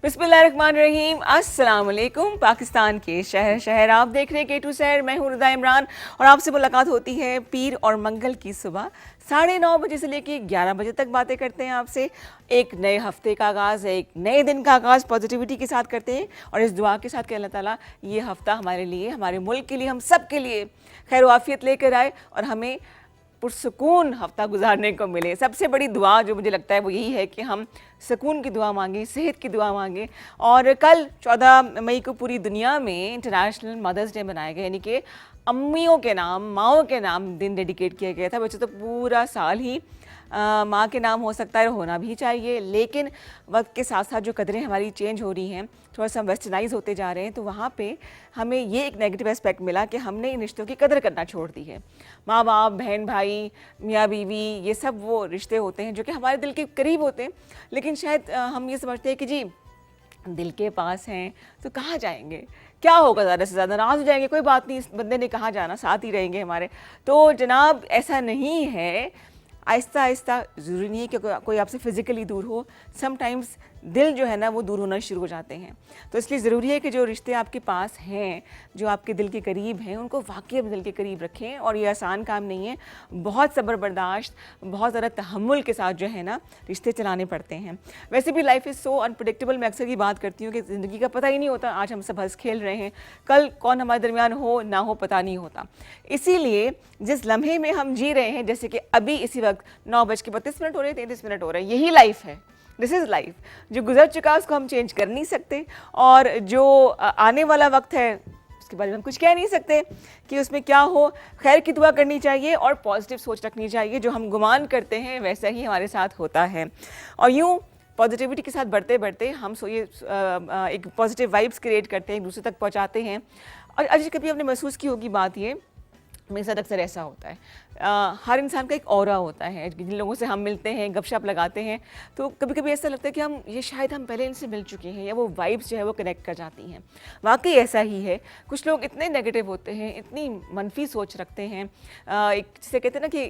बिस्मिल्लाहिर्रहमानिर्रहीम। अस्सलाम वालेकुम। पाकिस्तान के शहर शहर आप देख रहे हैं के टू शहर। मैं हूँ रदा इमरान और आपसे मुलाकात होती है पीर और मंगल की सुबह 9:30 बजे से लेकर 11 बजे तक। बातें करते हैं आपसे, एक नए हफ्ते का आगाज़, एक नए दिन का आगाज़ पॉजिटिविटी के साथ करते हैं और इस दुआ के साथ कि अल्लाह ताला ये हफ्ता हमारे लिए, हमारे मुल्क के लिए, हम सब के लिए खैर वाफियत लेकर आए और हमें पुरसुकून हफ्ता गुजारने को मिले। सबसे बड़ी दुआ जो मुझे लगता है वो यही है कि हम सुकून की दुआ मांगें, सेहत की दुआ मांगें। और कल 14 मई को पूरी दुनिया में इंटरनेशनल मदर्स डे मनाया गया, यानी कि अम्मियों के नाम, माओं के नाम दिन डेडिकेट किया गया था। वैसे तो पूरा साल ही माँ के नाम हो सकता है, होना भी चाहिए, लेकिन वक्त के साथ साथ जो कदरें हमारी चेंज हो रही हैं, थोड़ा सा हम वेस्टर्नाइज होते जा रहे हैं, तो वहाँ पे हमें ये एक नेगेटिव एस्पेक्ट मिला कि हमने इन रिश्तों की कदर करना छोड़ दी है। माँ बाप, बहन भाई, मियाँ बीवी, ये सब वो रिश्ते होते हैं जो कि हमारे दिल के करीब होते हैं, लेकिन शायद हम ये समझते हैं कि जी दिल के पास हैं तो कहाँ जाएंगे, क्या होगा, ज़्यादा से ज़्यादा नाराज़ हो जाएंगे, कोई बात नहीं, इस बंदे ने कहाँ जाना, साथ ही रहेंगे हमारे। तो जनाब ऐसा नहीं है। आहिस्ता आहिस्ता, ज़रूरी नहीं है कि कोई आपसे फ़िज़िकली दूर हो, समटाइम्स दिल जो है ना वो दूर होना शुरू हो जाते हैं। तो इसलिए ज़रूरी है कि जो रिश्ते आपके पास हैं, जो आपके दिल के करीब हैं, उनको वाकई अपने दिल के करीब रखें। और ये आसान काम नहीं है, बहुत सब्र बर्दाश्त, बहुत ज़्यादा तहम्मुल के साथ जो है ना रिश्ते चलाने पड़ते हैं। वैसे भी लाइफ इज़ सो अनप्रेडिक्टेबल। मैं अक्सर ये बात करती हूँ कि ज़िंदगी का पता ही नहीं होता। आज हम सब हंस खेल रहे हैं, कल कौन हमारे दरमियान हो ना हो पता नहीं होता। इसीलिए जिस लम्हे में हम जी रहे हैं, जैसे कि अभी इसी वक्त 9:32 हो रहे हैं, 33 हो रहे हैं, यही लाइफ है। This is life. जो गुजर चुका उसको हम चेंज कर नहीं सकते, और जो आने वाला वक्त है उसके बारे में हम कुछ कह नहीं सकते कि उसमें क्या हो। खैर की दुआ करनी चाहिए और पॉजिटिव सोच रखनी चाहिए। जो हम गुमान करते हैं वैसा ही हमारे साथ होता है। और यूँ पॉजिटिविटी के साथ बढ़ते बढ़ते हम ये एक पॉजिटिव वाइब्स क्रिएट करते हैं, एक दूसरे तक पहुँचाते हैं। और आज कभी आपने महसूस की होगी बात, ये मेरे साथ अक्सर ऐसा होता है। हर इंसान का एक ऑरा होता है। जिन लोगों से हम मिलते हैं, गपशप लगाते हैं, तो कभी कभी ऐसा लगता है कि हम पहले इनसे मिल चुके हैं, या वो वाइब्स जो है वो कनेक्ट कर जाती हैं। वाकई ऐसा ही है। कुछ लोग इतने नेगेटिव होते हैं, इतनी मनफी सोच रखते हैं, एक जिसे कहते हैं ना कि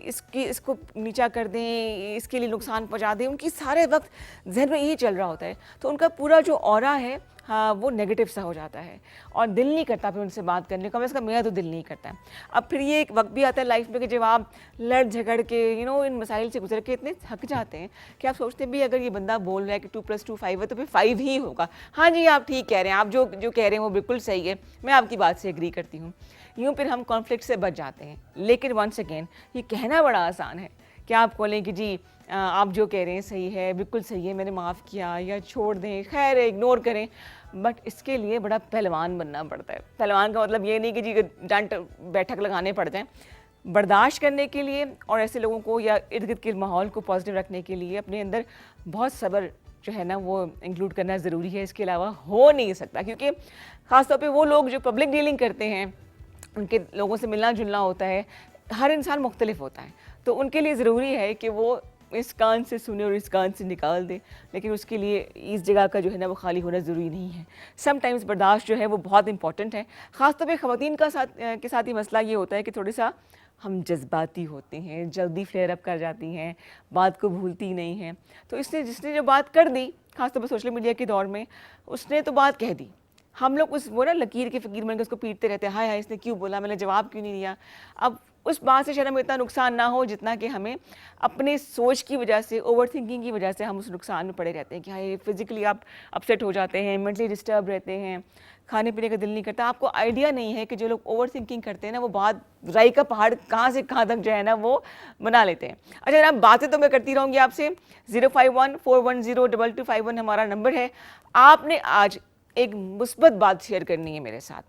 इसको नीचा कर दें, इसके लिए नुकसान पहुँचा दें, उनकी सारे वक्त जहन में यही चल रहा होता है। तो उनका पूरा जो ऑरा है, हाँ, वो नेगेटिव सा हो जाता है और दिल नहीं करता फिर उनसे बात करने का। वैसे मेरा तो दिल नहीं करता है। अब फिर ये एक वक्त भी आता है लाइफ में कि जब आप लड़ झगड़ के इन मसाइल से गुजर के इतने थक जाते हैं कि आप सोचते हैं भी अगर ये बंदा बोल रहा है कि 2+2 5 है तो फिर 5 ही होगा। हाँ जी, आप ठीक कह रहे हैं, आप जो जो कह रहे हैं वो बिल्कुल सही है, मैं आपकी बात से एग्री करती हूँ। यूँ फिर हम कॉन्फ्लिक्ट से बच जाते हैं। लेकिन वंस अगेन ये कहना बड़ा आसान है कि आप बोलें कि जी आप जो कह रहे हैं सही है, बिल्कुल सही है, मैंने माफ़ किया, या छोड़ दें, खैर इग्नोर करें। बट इसके लिए बड़ा पहलवान बनना पड़ता है। पहलवान का मतलब ये नहीं कि जी डांट बैठक लगाने पड़ जाएं। बर्दाश्त करने के लिए और ऐसे लोगों को या इर्द गिर्द के माहौल को पॉजिटिव रखने के लिए अपने अंदर बहुत सब्र जो है ना वो इंक्लूड करना ज़रूरी है। इसके अलावा हो नहीं सकता, क्योंकि ख़ासतौर पे वो लोग जो पब्लिक डीलिंग करते हैं, उनके लोगों से मिलना जुलना होता है, हर इंसान मुख्तलिफ होता है, तो उनके लिए ज़रूरी है कि वो इस कान से सुने और इस कान से निकाल दे। लेकिन उसके लिए इस जगह का जो है ना वो खाली होना ज़रूरी नहीं है। समटाइम्स बर्दाश्त जो है वो बहुत इंपॉर्टेंट है। ख़ासतौर पे ख़वातीन के साथ ही मसला ये होता है कि थोड़ा सा हम जज्बाती होते हैं, जल्दी फ्लेयर अप कर जाती हैं, बात को भूलती नहीं हैं। तो इसने जिसने जो बात कर दी, ख़ासतौर पर सोशल मीडिया के दौर में, उसने तो बात कह दी। हम लोग वो ना लकीर के फ़कीर बनकर उसको पीटते रहते हैं, हाय हाय इसने क्यों बोला, मैंने जवाब क्यों नहीं दिया। अब उस बात से शायद हमें इतना नुकसान ना हो जितना कि हमें अपने सोच की वजह से, ओवर थिंकिंग की वजह से हम उस नुकसान में पड़े रहते हैं कि हाय फिज़िकली आप अपसेट हो जाते हैं, मेंटली डिस्टर्ब रहते हैं, खाने पीने का दिल नहीं करता। आपको आइडिया नहीं है कि जो लोग ओवर थिंकिंग करते हैं ना, वो बात राई का पहाड़ कहाँ से कहाँ तक जो है ना वो बना लेते हैं। अच्छा जनाब, बातें तो मैं करती रहूँगी आपसे। 05141022251 हमारा नंबर है। आपने आज एक मुस्बत बात शेयर करनी है मेरे साथ।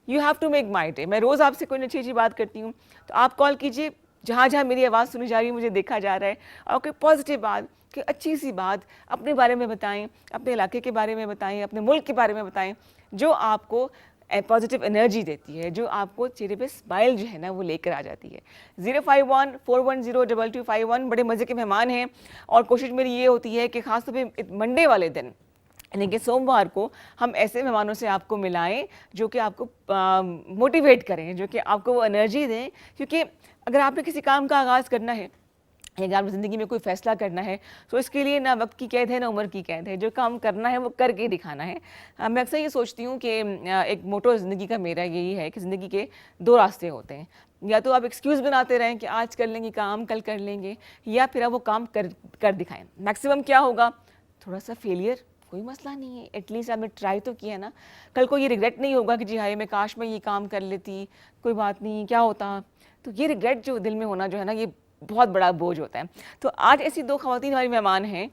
You have to make my day. मैं रोज़ आपसे कोई अच्छी अच्छी बात करती हूँ, तो आप कॉल कीजिए। जहाँ जहाँ मेरी आवाज़ सुनी जा रही है, मुझे देखा जा रहा है, और कोई पॉजिटिव बात, कोई अच्छी सी बात अपने बारे में बताएं, अपने इलाके के बारे में बताएं, अपने मुल्क के बारे में बताएं, जो आपको पॉजिटिव एनर्जी देती है, जो आपको चेहरे पे स्माइल जो है ना वो लेकर आ जाती है। 05141022251 बड़े मज़े के मेहमान हैं, और कोशिश मेरी ये होती है कि ख़ासतौर पे मंडे वाले दिन, यानी कि सोमवार को, हम ऐसे मेहमानों से आपको मिलाएं जो कि आपको मोटिवेट करें, जो कि आपको वो एनर्जी दें। क्योंकि अगर आपने किसी काम का आगाज़ करना है अगर आपको ज़िंदगी में कोई फ़ैसला करना है तो इसके लिए ना वक्त की कैद है ना उम्र की कैद है। जो काम करना है वो करके दिखाना है। मैं अक्सर ये सोचती हूँ कि एक मोटो ज़िंदगी का मेरा यही है कि ज़िंदगी के 2 रास्ते होते हैं। या तो आप एक्सक्यूज़ बनाते रहें कि आज कर लेंगे काम, कल कर लेंगे, या फिर आप वो काम कर दिखाएँ। मैक्सिमम क्या होगा, थोड़ा-सा फेलियर, कोई मसला नहीं है, एटलीस्ट आपने ट्राई तो किया ना। कल को ये रिग्रेट नहीं होगा कि जी हाय मैं काश मैं ये काम कर लेती, कोई बात नहीं, क्या होता। तो ये रिग्रेट जो दिल में होना जो है ना, ये बहुत बड़ा बोझ होता है। तो आज ऐसी 2 ख़वातीन हमारी मेहमान हैं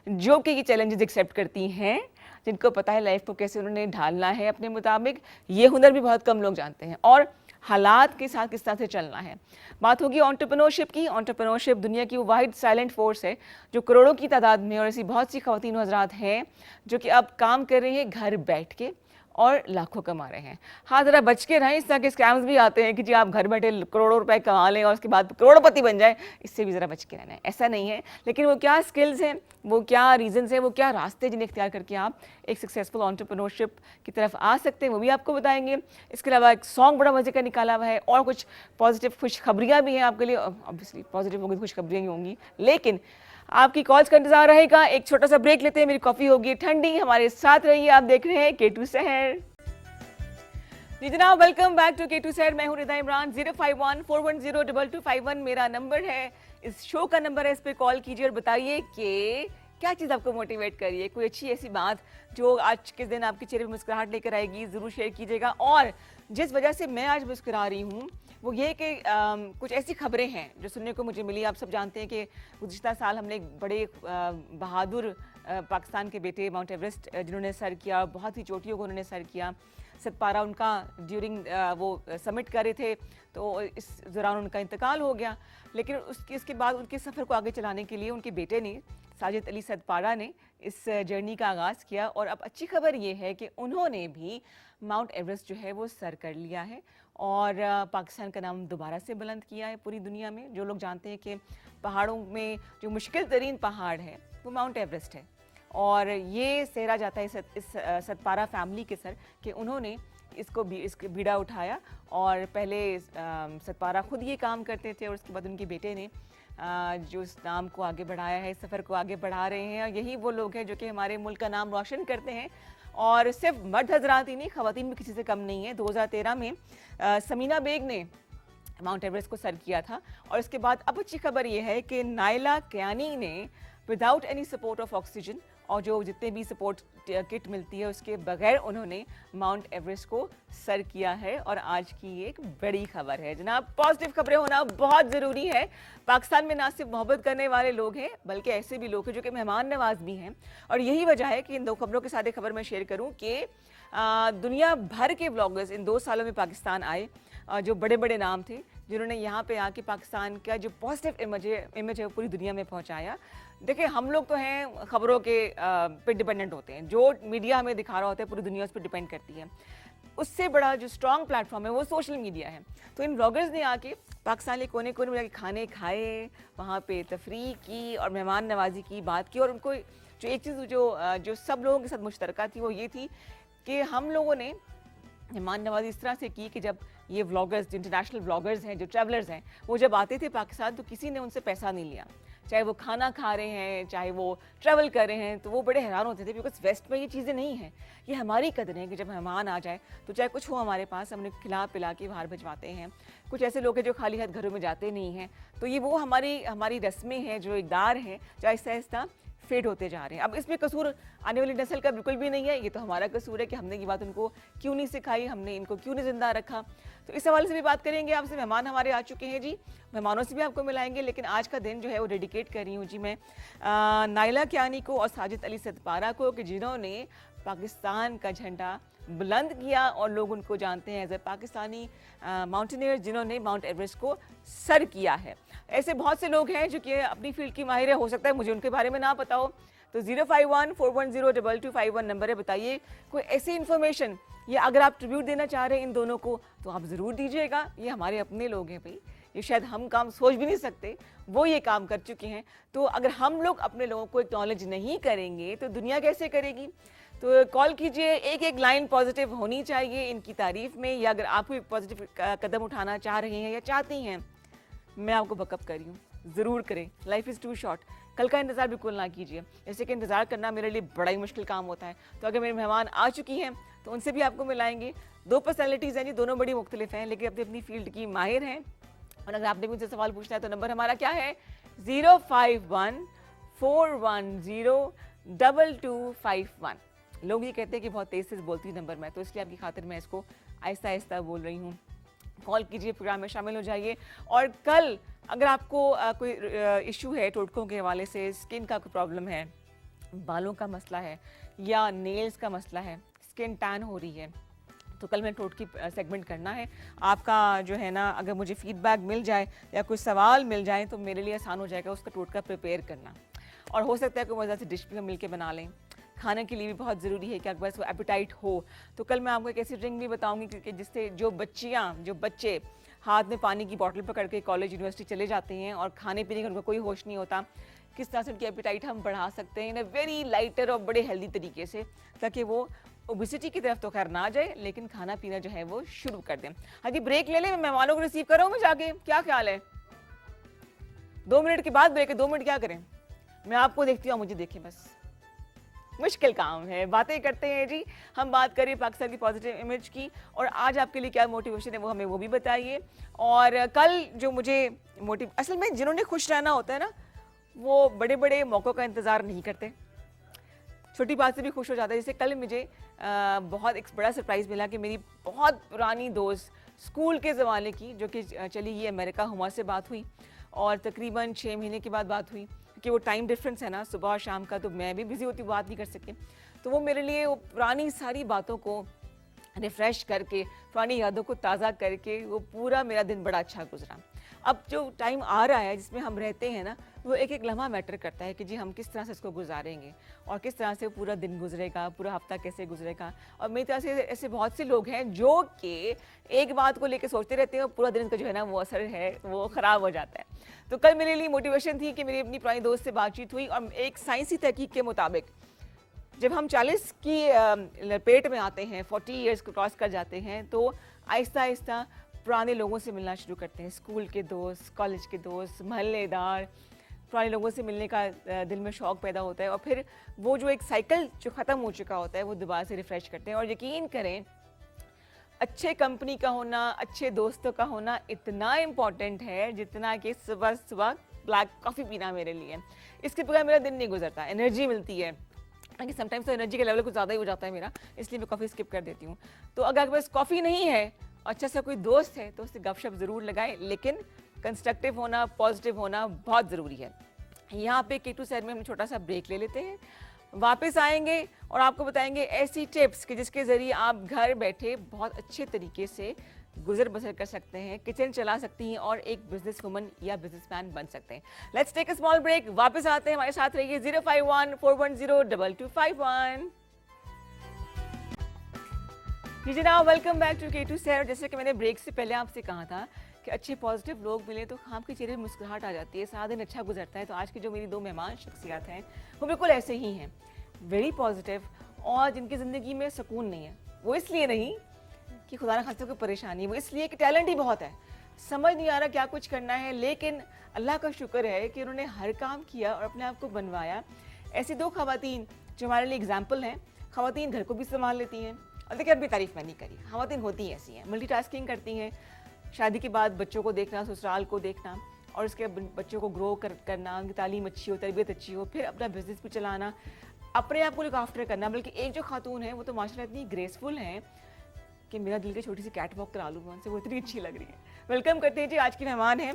जो कि ये चैलेंजेस एक्सेप्ट करती हैं, जिनको पता है लाइफ को कैसे उन्होंने ढालना है अपने मुताबिक। ये हुनर भी बहुत कम लोग जानते हैं, और हालात के साथ किस तरह से चलना है। बात होगी एंटरप्रेन्योरशिप की। एंटरप्रेन्योरशिप दुनिया की वो वाहिद साइलेंट फोर्स है जो करोड़ों की तादाद में, और ऐसी बहुत सी ख़वातीन हज़रात हैं जो कि अब काम कर रही हैं घर बैठ के और लाखों कमा रहे हैं। हाँ, ज़रा बच के रहें, इस तरह के स्कैम्स भी आते हैं कि जी आप घर बैठे करोड़ों रुपए कमा लें और उसके बाद करोड़पति बन जाएँ, इससे भी ज़रा बच के रहना है। ऐसा नहीं है, लेकिन वो क्या स्किल्स हैं, वो क्या रीज़न्स हैं, वो क्या रास्ते जिन्हें इख्तियार करके आप एक सक्सेसफुल एंटरप्रेन्योरशिप की तरफ आ सकते हैं, वो भी आपको बताएंगे। इसके अलावा एक सॉन्ग बड़ा मज़े का निकाला हुआ है, और कुछ पॉजिटिव खुशखबरियाँ भी हैं आपके लिए। ऑब्वियसली पॉजिटिव होंगी, खुशखबरियाँ ही होंगी, लेकिन आपकी कॉल्स का इंतजार रहेगा। एक छोटा सा ब्रेक लेते हैं, मेरी कॉफ़ी होगी ठंडी। हमारे साथ रहिए, आप देख रहे हैं K2 शहर। जी जनाब, वेलकम बैक टू K2 शहर। मैं हूं रिदा इमरान। 051-410-2251 मेरा नंबर है, इस शो का नंबर है। इस पे कॉल कीजिए और बताइए कि क्या चीज़ आपको मोटिवेट करिए, कोई अच्छी ऐसी बात जो आज के दिन आपके चेहरे पर मुस्कुराहट लेकर आएगी, ज़रूर शेयर कीजिएगा। और जिस वजह से मैं आज मुस्कुरा रही हूँ वो ये कि कुछ ऐसी खबरें हैं जो सुनने को मुझे मिली। आप सब जानते हैं कि गुज़िश्ता साल हमने एक बड़े बहादुर पाकिस्तान के बेटे माउंट एवरेस्ट जिन्होंने सर किया, बहुत ही चोटियों को उन्होंने सर किया। सतपारा उनका ड्यूरिंग वो समिट कर रहे थे, तो इस दौरान उनका इंतकाल हो गया। लेकिन इसके बाद उनके सफ़र को आगे चलाने के लिए उनके बेटे ने, साजिद अली सतपारा ने, इस जर्नी का आगाज़ किया। और अब अच्छी खबर ये है कि उन्होंने भी माउंट एवरेस्ट जो है वो सर कर लिया है, और पाकिस्तान का नाम दोबारा से बुलंद किया है पूरी दुनिया में। जो लोग जानते हैं कि पहाड़ों में जो मुश्किल तरीन पहाड़ है वो माउंट एवरेस्ट है, और ये सहरा जाता है इस सतपारा फैमिली के सर कि उन्होंने इसको बीड़ा उठाया। और पहले सतपारा खुद ये काम करते थे, और उसके बाद उनके बेटे ने जो इस नाम को आगे बढ़ाया है, इस सफ़र को आगे बढ़ा रहे हैं। और यही वो लोग हैं जो कि हमारे मुल्क का नाम रोशन करते हैं। और सिर्फ मर्द हजरात ही नहीं, ख़वातीन भी किसी से कम नहीं है। 2013 में समीना बेग ने माउंट एवरेस्ट को सर किया था। और इसके बाद अब अच्छी खबर ये है कि नायला कियानी ने without any support of oxygen, और जो जितने भी सपोर्ट किट मिलती है उसके बगैर, उन्होंने माउंट एवरेस्ट को सर किया है। और आज की एक बड़ी खबर है जनाब, पॉजिटिव खबरें होना बहुत ज़रूरी है। पाकिस्तान में ना सिर्फ मोहब्बत करने वाले लोग हैं, बल्कि ऐसे भी लोग हैं जो कि मेहमान नवाज भी हैं। और यही वजह है कि इन 2 खबरों के साथ एक खबर मैं शेयर करूं कि दुनिया भर के व्लॉगर्स इन 2 सालों में पाकिस्तान आए, जो बड़े बड़े नाम थे, जिन्होंने यहाँ पे आके पाकिस्तान का जो पॉजिटिव इमेज है वो पूरी दुनिया में पहुँचाया। देखिए, हम लोग तो हैं खबरों के पे डिपेंडेंट होते हैं, जो मीडिया हमें दिखा रहा होता है पूरी दुनिया उस पर डिपेंड करती है। उससे बड़ा जो स्ट्रॉन्ग प्लेटफॉर्म है वो सोशल मीडिया है। तो इन ब्लॉगर्स ने आके पाकिस्तान के कोने कोने में जाके खाने खाए, वहाँ पे तफरीह की और मेहमान नवाजी की बात की। और उनको जो एक चीज़ जो सब लोगों के साथ मुश्तरका थी वो ये थी कि हम लोगों ने मेहमान नवाजी इस तरह से की कि जब ये व्लॉगर्स, जो इंटरनेशनल व्लॉगर्स हैं, जो ट्रैवलर्स हैं, वो जब आते थे पाकिस्तान तो किसी ने उनसे पैसा नहीं लिया। चाहे वो खाना खा रहे हैं, चाहे वो ट्रैवल कर रहे हैं, तो वो बड़े हैरान होते थे, बिकॉज वेस्ट में ये चीज़ें नहीं हैं। ये हमारी कदर है कि जब मेहमान आ जाए तो चाहे कुछ हो हमारे पास, हमने खिला पिला के बाहर भिजवाते हैं। कुछ ऐसे लोग हैं जो खाली हाथ घरों में जाते नहीं हैं। तो ये वो हमारी रस्में हैं, जो इक़दार हैं, जो आहिस्ता आहिस्ता फेड होते जा रहे हैं। अब इसमें कसूर आने वाली नस्ल का बिल्कुल भी नहीं है, ये तो हमारा कसूर है कि हमने ये बात उनको क्यों नहीं सिखाई, हमने इनको क्यों नहीं जिंदा रखा। तो इस हवाले से भी बात करेंगे आपसे। मेहमान हमारे आ चुके हैं जी, मेहमानों से भी आपको मिलाएंगे, लेकिन आज का दिन जो है वो डेडिकेट कर रही हूँ जी मैं नायला कियानी को और साजिद अली सतपारा को, कि जिन्होंने पाकिस्तान का झंडा बुलंद किया और लोग उनको जानते हैं एज ए पाकिस्तानी माउंटेनियर जिन्होंने माउंट एवरेस्ट को सर किया है। ऐसे बहुत से लोग हैं जो कि अपनी फील्ड की माहिर है, हो सकता है मुझे उनके बारे में ना पता हो। तो 051-410-2251 नंबर है, बताइए कोई ऐसी इन्फॉर्मेशन, या अगर आप ट्रिब्यूट देना चाह रहे हैं इन दोनों को तो आप ज़रूर दीजिएगा। ये हमारे अपने लोग हैं भाई, ये शायद हम काम सोच भी नहीं सकते, वो ये काम कर चुके हैं। तो अगर हम लोग अपने लोगों को एक्नॉलेज नहीं करेंगे तो दुनिया कैसे करेगी। तो कॉल कीजिए, एक लाइन पॉजिटिव होनी चाहिए इनकी तारीफ में, या अगर आप कोई पॉजिटिव कदम उठाना चाह रहे हैं या चाहती हैं, मैं आपको बकअप कर रही हूँ। ज़रूर करें। Life is too short. कल का इंतज़ार बिल्कुल ना कीजिए, जैसे कि इंतज़ार करना मेरे लिए बड़ा ही मुश्किल काम होता है। तो अगर मेरे मेहमान आ चुकी हैं तो उनसे भी आपको मिलाएंगे। दो पर्सनैलिटीज़ हैं जी, दोनों बड़ी मुख्तलिफ हैं लेकिन अपनी अपनी फील्ड की माहिर हैं। और अगर आपने मुझसे सवाल पूछना है तो नंबर हमारा क्या है, 051-410-2251। लोग ये कहते हैं कि बहुत तेज़ से बोलती हूँ नंबर में, तो इसलिए आपकी खातिर मैं इसको आहिस्ता आहिस्ता बोल रही हूँ। कॉल कीजिए, प्रोग्राम में शामिल हो जाइए। और कल अगर आपको कोई इशू है टोटकों के हवाले से, स्किन का कोई प्रॉब्लम है, बालों का मसला है या नेल्स का मसला है, स्किन टैन हो रही है, तो कल मैं टोटकी सेगमेंट करना है। आपका जो है ना, अगर मुझे फीडबैक मिल जाए या कोई सवाल मिल जाए तो मेरे लिए आसान हो जाएगा उसका टोटका प्रिपेयर करना। और हो सकता है कोई मज़े से डिश भी हम मिल के बना लें। खाने के लिए भी बहुत ज़रूरी है कि आपके पास वो एपेटाइट हो। तो कल मैं आपको एक ऐसी ड्रिंक भी बताऊंगी क्योंकि जिससे जो बच्चे हाथ में पानी की बॉटल पकड़ के कॉलेज यूनिवर्सिटी चले जाते हैं और खाने पीने का उनका कोई होश नहीं होता, किस तरह से उनकी एपेटाइट हम बढ़ा सकते हैं इन अ वेरी लाइटर और बड़े हेल्दी तरीके से, ताकि वो ओबेसिटी की तरफ तो खैर ना जाए लेकिन खाना पीना जो है वो शुरू कर दें। हाँ जी, ब्रेक ले लें, मैं मेहमानों को रिसीव कर रहा हूँ मैं जाके, क्या ख्याल है? 2 मिनट के बाद ब्रेक है, 2 मिनट क्या करें, मैं आपको देखती हूँ, मुझे देखें बस। मुश्किल काम है, बातें करते हैं जी। हम बात करें पाकिस्तान की पॉजिटिव इमेज की, और आज आपके लिए क्या मोटिवेशन है वो हमें वो भी बताइए। और कल जो मुझे असल में जिन्होंने खुश रहना होता है ना, वो बड़े बड़े मौक़ों का इंतज़ार नहीं करते, छोटी बात से भी खुश हो जाता है। जैसे कल मुझे बहुत एक बड़ा सरप्राइज़ मिला कि मेरी बहुत पुरानी दोस्त स्कूल के ज़माने की, जो कि चली गई अमेरिका, हुमा से बात हुई और तकरीबन 6 महीने के बाद बात हुई, क्योंकि वो टाइम डिफरेंस है ना सुबह और शाम का, तो मैं भी बिज़ी होती, बात नहीं कर सकी। तो वो मेरे लिए वो पुरानी सारी बातों को रिफ़्रेश करके, पुरानी यादों को ताज़ा करके, वो पूरा मेरा दिन बड़ा अच्छा गुजरा। अब जो टाइम आ रहा है जिसमें हम रहते हैं ना, वो एक एक लम्हा मैटर करता है कि जी हम किस तरह से इसको गुजारेंगे और किस तरह से पूरा दिन गुजरेगा, पूरा हफ्ता कैसे गुजरेगा। और मेरी तरह से ऐसे बहुत से लोग हैं जो कि एक बात को लेकर सोचते रहते हैं और पूरा दिन का जो है ना वो असर है वो ख़राब हो जाता है। तो कल मेरे लिए मोटिवेशन थी कि मेरी अपनी पुरानी दोस्त से बातचीत हुई और एक साइंसी तहकीक के मुताबिक जब हम 40 की लपेट में आते हैं, 40 ईयर्स को क्रॉस कर जाते हैं, तो आहिस्ता आहिस्ता पुराने लोगों से मिलना शुरू करते हैं। स्कूल के दोस्त, कॉलेज के दोस्त, महल्लेदार, पुराने लोगों से मिलने का दिल में शौक़ पैदा होता है और फिर वो जो एक साइकिल जो ख़त्म हो चुका होता है वो दोबारा से रिफ़्रेश करते हैं। और यकीन करें, अच्छे कंपनी का होना, अच्छे दोस्तों का होना इतना इम्पॉर्टेंट है जितना कि सुबह सुबह ब्लैक कॉफ़ी पीना मेरे लिए। इसके बगैर मेरा दिन नहीं गुजरता। एनर्जी मिलती है, कि समटाइम्स तो एनर्जी का लेवल कुछ ज़्यादा ही हो जाता है मेरा, इसलिए मैं कॉफ़ी स्किप कर देती हूँ। तो अगर आपके पास कॉफ़ी नहीं है, अच्छा सा कोई दोस्त है, तो उससे गपशप ज़रूर लगाएं, लेकिन कंस्ट्रक्टिव होना, पॉजिटिव होना बहुत ज़रूरी है। यहाँ पे K2 शहर में हम छोटा सा ब्रेक ले लेते हैं, वापस आएंगे और आपको बताएंगे ऐसी टिप्स कि जिसके ज़रिए आप घर बैठे बहुत अच्छे तरीके से गुजर बसर कर सकते हैं, किचन चला सकती हैं और एक बिजनेस वुमन या बिजनेसमैन बन सकते हैं। Let's take a small break, वापस आते हैं, हमारे साथ रहिए। 051-410-2251। जी जनाब, वेलकम बैक टू K2 शहर। जैसे कि मैंने ब्रेक से पहले आपसे कहा था कि अच्छे पॉजिटिव लोग मिले तो आपके चेहरे में मुस्कुराहट आ जाती है, सारा दिन अच्छा गुजरता है। तो आज की जो मेरी 2 मेहमान शख्सियत हैं वो बिल्कुल ऐसे ही हैं, वेरी पॉजिटिव, और जिनकी ज़िंदगी में सुकून नहीं है। वो इसलिए नहीं कि खुदा न खास्ता कोई परेशानी, वो इसलिए कि टैलेंट ही बहुत है, समझ नहीं आ रहा क्या कुछ करना है, लेकिन अल्लाह का शुक्र है कि उन्होंने हर काम किया और अपने आप को बनवाया। ऐसी 2 ख़वातीन जो हमारे लिए एग्जाम्पल हैं। ख़वातीन घर को भी संभाल लेती हैं, और देखिए अभी तारीफ़ मैं नहीं करी, ख़वातीन होती हैं ऐसी हैं, मल्टीटास्किंग करती हैं, शादी के बाद बच्चों को देखना, ससुराल को देखना, और उसके बच्चों को ग्रो करना, उनकी तालीम अच्छी हो, तरबियत अच्छी हो, फिर अपना बिजनेस भी चलाना, अपने आप को लुक आफ्टर करना। बल्कि एक जो खातून है वो तो माशाल्लाह इतनी ग्रेसफुल हैं कि मेरा दिल की छोटी सी कैट वॉक करा लूँ उनसे, वो इतनी अच्छी लग रही है। वेलकम करते हैं जी, आज की मेहमान हैं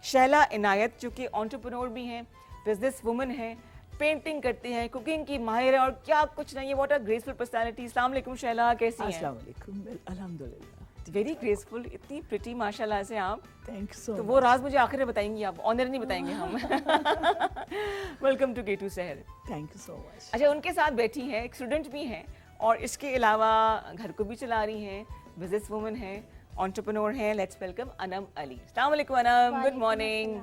शैला इनायत, जो कि एंटरप्रेन्योर भी हैं, बिजनेस वुमन हैं, पेंटिंग करती हैं, कुकिंग की माहिर है और क्या कुछ नहीं है। What a graceful personality. अस्सलाम वालेकुम शैला, कैसी हैं? अस्सलाम वालेकुम, अल्हम्दुलिल्लाह। वेरी ग्रेसफुल, इतनी प्रिटी माशाल्लाह से आप। थैंक सो तो वो राज मुझे आखिर में बताएंगी आप, ऑनर नहीं बताएंगे हम। वेलकम टू K2 शहर। Thank you so much. अच्छा, उनके साथ बैठी हैं, एक स्टूडेंट भी हैं और इसके अलावा घर को भी चला रही हैं, बिजनेस वुमन हैं, एंटरप्रेन्योर हैं। Let's welcome Anam Ali. अस्सलाम वालेकुम Anam, good morning.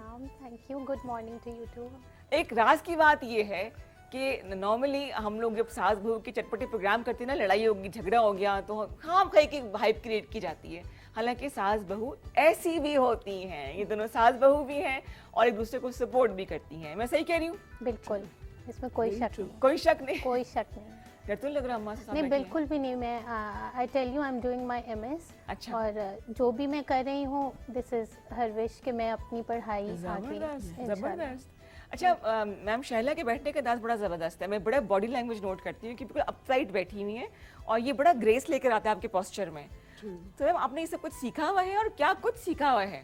Thank you, good morning to you too. एक राज की बात ये है कि नॉर्मली हम लोग जब सास बहू के चटपटे प्रोग्राम करते हैं ना, लड़ाई होगी, झगड़ा हो गया, तो खाम खाई की हाइप क्रिएट की जाती है। हालांकि सास बहू ऐसी भी होती हैं, ये दोनों सास बहू भी हैं और एक दूसरे को सपोर्ट भी करती हैं। मैं सही कह रही हूँ? बिल्कुल, इसमें कोई शक नहीं, कोई शक नहीं। कोई शक नहीं। डर तो नहीं लग रहा अम्मा से साथ नहीं, बैठी हैं? बिल्कुल भी नहीं। मैं I tell you, I am doing my MS. अच्छा। और जो भी मैं कर रही हूँ, दिस इज हर विश कि मैं अपनी पढ़ाई आगे जबरदस्त इंशाल्लाह। जबरदस्त। अच्छा मैम, शहला के बैठने का अंदाज बड़ा ज़बरदस्त है। मैं बड़ा बॉडी लैंग्वेज नोट करती हूँ कि बिल्कुल अपसाइड बैठी हुई हैं और ये बड़ा ग्रेस लेकर आता है आपके पोस्चर में। तो मैम आपने ये सब कुछ सीखा हुआ है और क्या कुछ सीखा हुआ है?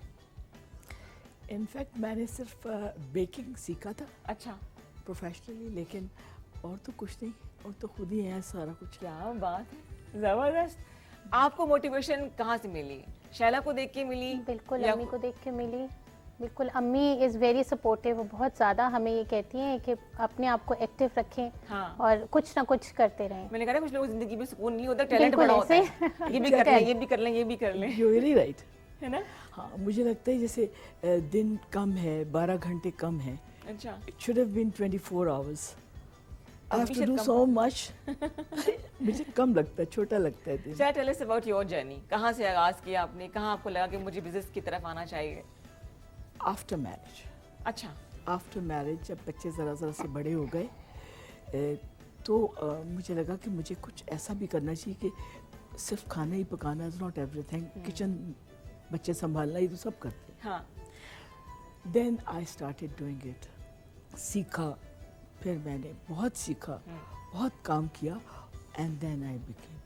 इनफैक्ट मैंने सिर्फ बेकिंग सीखा था अच्छा, प्रोफेशनली, लेकिन और तो कुछ नहीं, और तो खुद ही है सारा कुछ। क्या बात है, ज़बरदस्त। आपको मोटिवेशन कहाँ से मिली? शैला को देख के मिली? बिल्कुल, या- अम्मी को देख के मिली। बिल्कुल, अम्मी इज़ वेरी सपोर्टिव, वो बहुत ज़्यादा हमें ये कहती हैं कि अपने आप को एक्टिव रखें हाँ। और कुछ ना कुछ करते रहें। मैंने कहा ना, कुछ लोगों की जिंदगी में सुकून नहीं होता, टैलेंट बिल्कुल बड़ा होता ऐसे। है। ये भी कर लें, ये भी कर लें, ये भी कर लें, यू वेरी राइट। है ना? हाँ, मुझे लगता है जैसे दिन कम है, 12 घंटे कम है। अच्छा, it should have been 24 hours. I have अभी टू शायद डू कम सो मच। मुझे कम लगता है, छोटा लगता है दिन। Tell us about your journey. कहाँ से आगाज किया आपने? कहाँ आपको लगा कि मुझे बिजनेस की तरफ आना चाहिए? आफ्टर मैरिज, अच्छा, आफ्टर मैरिज जब बच्चे ज़रा ज़रा से बड़े हो गए तो मुझे लगा कि मुझे कुछ ऐसा भी करना चाहिए कि सिर्फ खाना ही पकाना इज़ नॉट एवरीथिंग। किचन बच्चे संभालना ही तो सब करते हैं। हाँ, then I started doing it. सीखा, फिर मैंने बहुत सीखा, बहुत काम किया, and then I became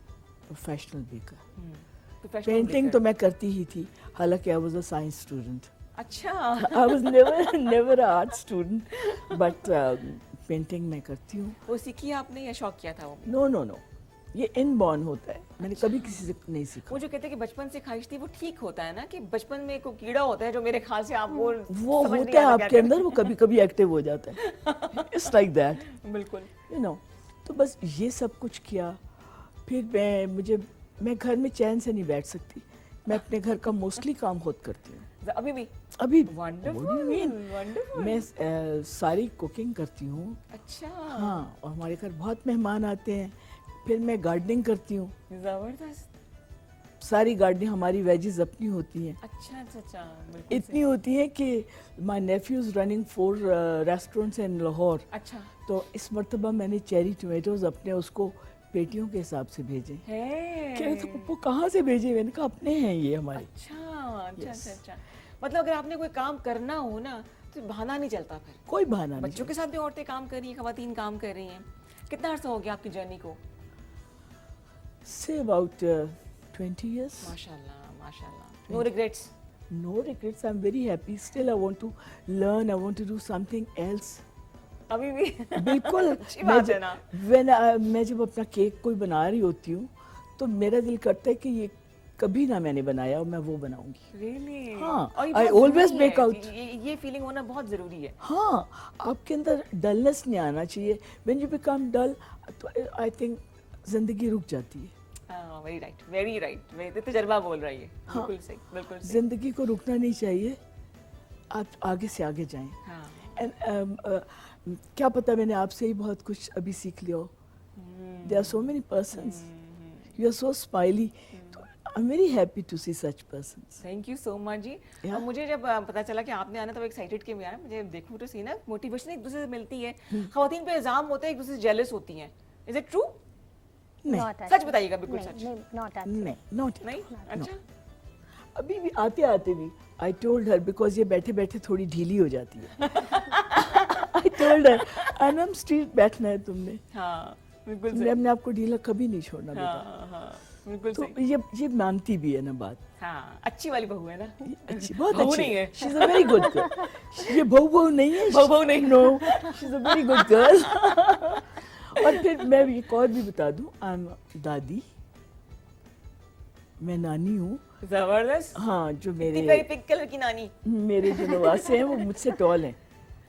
professional baker. Painting तो मैं करती ही थी, हालांकि I was a science student. अच्छा, I was never a art student, but painting मैं करती हूँ। वो सीखी आपने या शौक किया था वो? नो नो नो, ये इनबॉर्न होता है, मैंने कभी किसी से नहीं सीखा। वो जो कहते हैं कि बचपन से ख्वाहिश थी, वो ठीक होता है ना, कि बचपन में कोई कीड़ा होता है जो मेरे ख्याल से आप वो समझ नहीं होता है आता क्या आपके अंदर, वो कभी कभी एक्टिव हो जाता है। इट्स लाइक दैट, करें। बिल्कुल। You know. तो बस ये सब कुछ किया। फिर मैं घर में चैन से नहीं बैठ सकती। मैं अपने घर का मोस्टली काम खुद करती हूँ अभी भी? अभी। Wonderful, What do you mean? Wonderful. मैं सारी कुकिंग करती हूँ। अच्छा, हाँ, और हमारे घर बहुत मेहमान आते हैं। फिर मैं गार्डनिंग करती हूँ, जबरदस्त। सारी गार्डनिंग हमारी वेजीज अपनी होती हैं। अच्छा अच्छा अच्छा, बिल्कुल इतनी होती है कि माई नेफ्यूज रनिंग 4 रेस्टोरेंट्स इन लाहौर। अच्छा तो इस मरतबा मैंने चेरी टोमेटोज अपने उसको पेटियों के हिसाब से भेजे। है। कह रहे थे पप्पू कहाँ से भेजे? मैंने कहा अपने हैं ये हमारे। अच्छा अच्छा Yes. अच्छा अच्छा। मतलब अगर आपने कोई काम करना हो ना, तो बहाना नहीं चलता फिर। कोई बहाना नहीं। बच्चों के साथ भी औरतें काम कर रही हैं, खवातीन काम कर रही हैं। कितना अर्सा हो गया आपकी जर्नी को? Say about 20 years। माशाल्लाह माशाल्लाह। No regrets? No regrets. I'm very happy. Still, I want to learn. I want to do something else. अभी भी? बिल्कुल। अच्छी बात है ना। मैं जब अपना केक कोई बना रही होती हूँ तो मेरा दिल करता है कि ये कभी ना मैंने बनाया और मैं वो बनाऊंगी। Really? हाँ, और ये I बहुत always ज़रूरी make है। out। ये फीलिंग होना बहुत जरूरी है। हाँ, आपके अंदर डलनेस नहीं आना चाहिए। When you become dull, तो I think जिंदगी रुक जाती है। Very right very right. मेरे तजर्बा बोल रही है। हाँ। बिल्कुल सही बिल्कुल सही। जिंदगी को रुकना नहीं चाहिए, आप आगे से आगे जाएं। हाँ। And क्या पता मैंने आपसे ही बहुत कुछ अभी सीख लिया हो। There are so many persons. You are so smiley. I'm very happy to see such persons. Thank you so much ji. Yeah. और मुझे जब पता चला कि आपने आना तो एक्साइटेड के में आया। मुझे देखूं तो सी ना, मोटिवेशन एक दूसरे से मिलती है। खवातीन पे इल्जाम होते हैं एक दूसरे से जेलस होती हैं। Is it true? नहीं Not सच actually. बताइएगा, बिल्कुल नहीं, सच। नहीं, not actually. नहीं, not नहीं? अच्छा। अभी भी आते आते भी I told her because ये बैठे बैठे थोड़ी ढीली हो जाती है। I told her, आनम स्ट्रीट बैठना है तुमने, हाँ बिल्कुल तुमने सही। अपने आप को ढीला कभी नहीं छोड़ना बेटा। हाँ हाँ बिल्कुल तो सही। ये मानती भी है ना बात। हाँ, अच्छी वाली बहू है ना। ये अच्छी, बहुत बहू अच्छी नहीं है। She is a very good girl. ये बहू नहीं है। बहू नहीं। No, she is a very good girl. और फिर मैं एक और भी बता दूं, I'm दादी, मैं नानी हूँ। जबरदस्त। हाँ, जो इतनी मेरे पिंक कलर की नानी। मेरे जो नवासे हैं वो मुझसे टॉल हैं,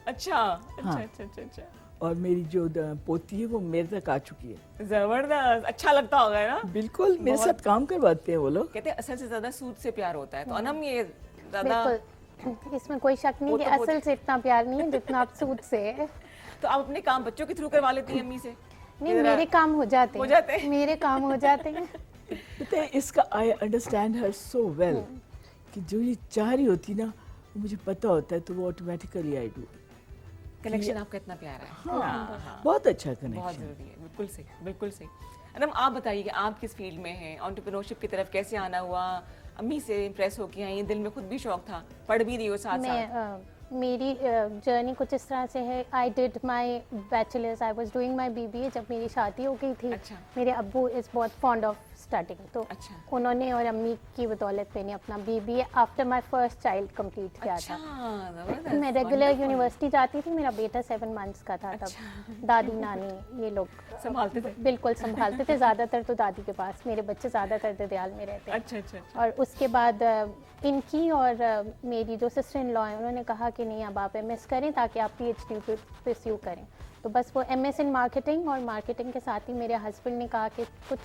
अच्छा अच्छा हाँ। अच्छा अच्छा अच्छा। और मेरी जो पोती है वो मेरे तक आ चुकी है। जबरदस्त, अच्छा लगता होगा ना। बिल्कुल, मेरे बहुत- साथ काम करवाते हैं वो लोग। कहते हैं असल से ज्यादा सूद से प्यार होता है, तो अनम ये ज्यादा। बिल्कुल, इसमें कोई शक नहीं वो कि तो बहुत- असल से इतना प्यार नहीं है जितना आप सूद से है। तो आप अपने काम बच्चों के थ्रू करवा लेती हैं अम्मी से? नहीं, जरा- मेरे काम हो जाते हो हैं। जाते हैं? मेरे काम हो जाते हैं। पता है इसका I understand her so well कि जो ये चाह रही होती ना वो मुझे पता होता है तो वो ऑटोमेटिकली आई डू। कनेक्शन आपका इतना प्यारा है। हाँ, बहुत अच्छा बहुत कनेक्शन। जरूरी है, बिल्कुल सही, बिल्कुल सही। अनम, आप बताइए कि आप किस फील्ड में हैं, एंटरप्रेन्योरशिप की तरफ कैसे आना हुआ, अम्मी से इम्प्रेस होके आई, दिल में खुद भी शौक था, पढ़ भी रही हो साथ साथ? मेरी जर्नी कुछ इस तरह से है। I did my bachelors, I was doing my BBA जब मेरी शादी हो गई थी। अच्छा। मेरे अब्बू इज़ बहुत फॉन्ड ऑफ स्टडिंग, तो अच्छा। उन्होंने और अम्मी की बदौलत मैंने अपना BBA after my first child complete किया अच्छा, था। जबरदस्त, मैं रेगुलर wonderful। यूनिवर्सिटी जाती थी। मेरा बेटा 7 मंथ्स का था अच्छा। तब। दादी नानी ये लोग संभालते थे? बिल्कुल संभालते थे, ज़्यादातर तो दादी के पास। मेरे बच्चे ज़्यादातर ददयाल में रहते हैं। अच्छा अच्छा अच्छा। और उसके बाद इनकी और मेरी जो सिस्टर इन लॉ है उन्होंने कहा कि नहीं अब आप MS करें ताकि आप PhD परस्यू करें। तो बस वो MS इन मार्केटिंग, और मार्केटिंग के साथ ही मेरे हस्बैंड ने कहा कि कुछ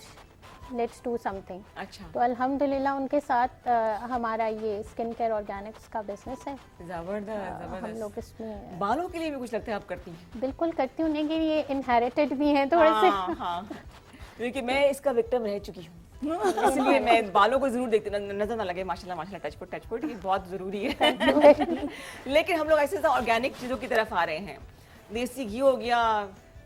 लेट्स डू समथिंग। अच्छा, तो अल्हम्दुलिल्लाह उनके साथ हमारा ये स्किन केयर ऑर्गेनिक्स का बिजनेस है। जबरदस्त हम जबरदस्त। लोग इसमें बालों के लिए भी कुछ लगता है आप करती हैं? बिल्कुल करती हूँ, लेकिन ये इनहेरिटेड भी है थोड़े से। हाँ हाँ, क्योंकि मैं इसका विक्टिम रह चुकी हूँ, इसलिए मैं बालों को जरूर देखती हूँ, नजर ना लगे। माशाल्लाह माशाल्लाह, टच फुट ये बहुत जरूरी है। लेकिन हम लोग ऐसे ऑर्गेनिक चीज़ों की तरफ आ रहे हैं। देसी घी हो गया,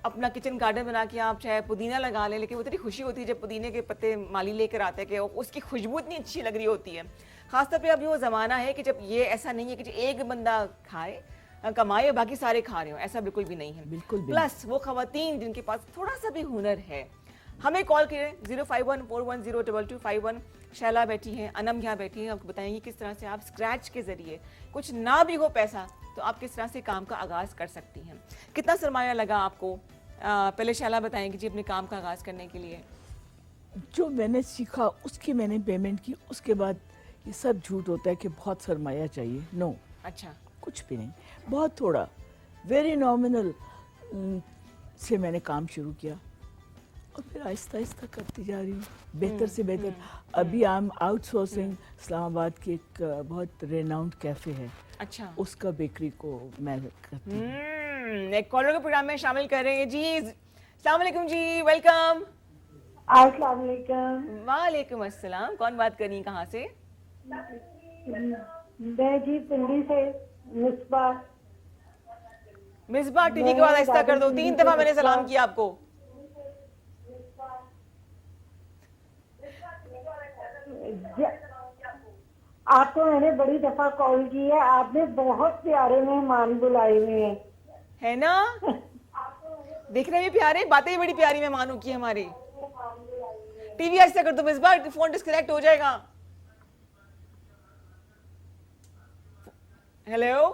अपना किचन गार्डन बना के आप चाहे पुदीना लगा लें, लेकिन वो इतनी खुशी होती है जब पुदीने के पत्ते माली लेकर आते हैं कि उसकी खुशबू इतनी अच्छी लग रही होती है। खासतौर पे अभी वो ज़माना है कि जब ये ऐसा नहीं है कि एक बंदा खाए कमाए बाकी सारे खा रहे हो, ऐसा बिल्कुल भी नहीं है। बिल्कुल भी प्लस वो खवातीन जिनके पास थोड़ा सा भी हुनर है, हमें कॉल करें 05141022251। शैला बैठी हैं, अनम यहाँ बैठी हैं, आपको बताएंगी किस तरह से आप स्क्रैच के जरिए, कुछ ना भी हो पैसा तो आप किस तरह से काम का आगाज कर सकती हैं। कितना सरमाया लगा आपको? पहले शैला बताएंगी जी अपने काम का आगाज करने के लिए। जो मैंने सीखा उसकी मैंने पेमेंट की, उसके बाद ये सब झूठ होता है कि बहुत सरमाया चाहिए। नो, अच्छा, कुछ भी नहीं, बहुत थोड़ा, वेरी नॉमिनल से मैंने काम शुरू किया और फिर आहिस्ता आहिस्ता करती जा रही हूँ, बेहतर से बेहतर। अभी आई एम आउटसोर्सिंग इस्लामाबाद की एक बहुत रेनाउंड कैफ़े है, अच्छा, उसका बेकरी को मैं करती हूँ। एक कॉलर के प्रोग्राम में शामिल कर रहे हैं जी। अस्सलाम वालेकुम जी, वेलकम। अस्सलाम वालेकुम। वालेकुम अस्सलाम। कौन बात कर रही है, कहाँ से? मैं जी पिंडी से मिसबा। मिसबा, टीवी के बाद आहिस्ता कर दो, 3 दफा मैंने सलाम किया आपको। आपको मैंने बड़ी दफा कॉल की है, आपने बहुत प्यारे मेहमान बुलाए हुए हैं, है ना? देखने में प्यारे, बातें भी बड़ी प्यारी मेहमानों की हमारी। टीवी ऐसा कर दो मिसबा, फोन डिस्कनेक्ट हो जाएगा। हेलो,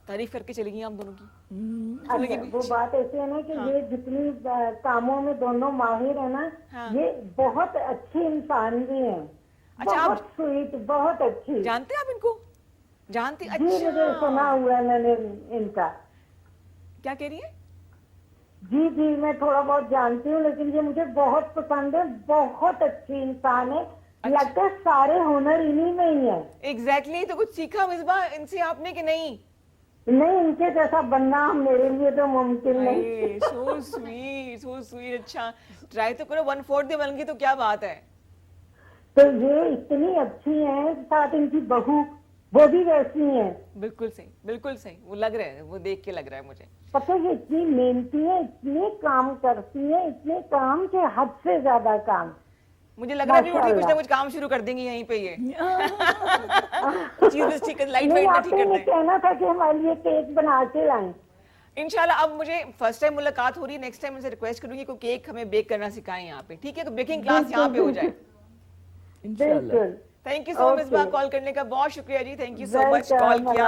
तारीफ करके चली गई आप दोनों की। अच्छा, वो बात ऐसी है ना कि ये जितनी कामों में दोनों माहिर है ना, हाँ। ये बहुत अच्छी इंसान भी हैं। अच्छा, आप बहुत स्वीट, बहुत अच्छी। जानते हैं आप इनको? जानते? जी, मुझे सुना अच्छा, हुआ है मैंने इनका। क्या कह रही है? जी जी, मैं थोड़ा बहुत जानती हूँ, लेकिन ये मुझे बहुत पसंद है। बहुत अच्छी इंसान है। लगता है सारे हुनर इन्हीं में ही है। एग्जैक्टली, तो कुछ सीखा मिसबा इनसे आपने कि नहीं? नहीं, इनके जैसा बनना मेरे लिए तो मुमकिन नहीं। So sweet, so sweet. अच्छा, ट्राई तो करो, 1/4 बन गई तो क्या बात है। तो ये इतनी अच्छी हैं, साथ इनकी बहू वो भी वैसी हैं। बिल्कुल सही, बिल्कुल सही। वो लग रहा है, वो देख के लग रहा है मुझे। पता है, ये इतनी मेहनती है, इतने काम करती है, इतने काम के हद से ज्यादा काम। मुझे लग रहा है अभी उठी कुछ ना माशाल्लाह। कुछ काम शुरू कर देंगी यहीं पे ये। चीज ठीक, लाइट नहीं, वाइट ना आपको ठीक कर ये दें कहना था कि हमारे लिए केक बना के लाएं। इंशाल्लाह। अब मुझे फर्स्ट टाइम मुलाकात हो रही है, नेक्स्ट टाइम उनसे रिक्वेस्ट करूंगी कोई केक हमें बेक करना सिखाएं यहाँ पे, ठीक है? तो बेकिंग क्लास यहाँ पे हो जाए। इंशाल्लाह। बिल्कुल। Thank you so much Misba, call करने का बहुत शुक्रिया जी। Thank you so much call किया।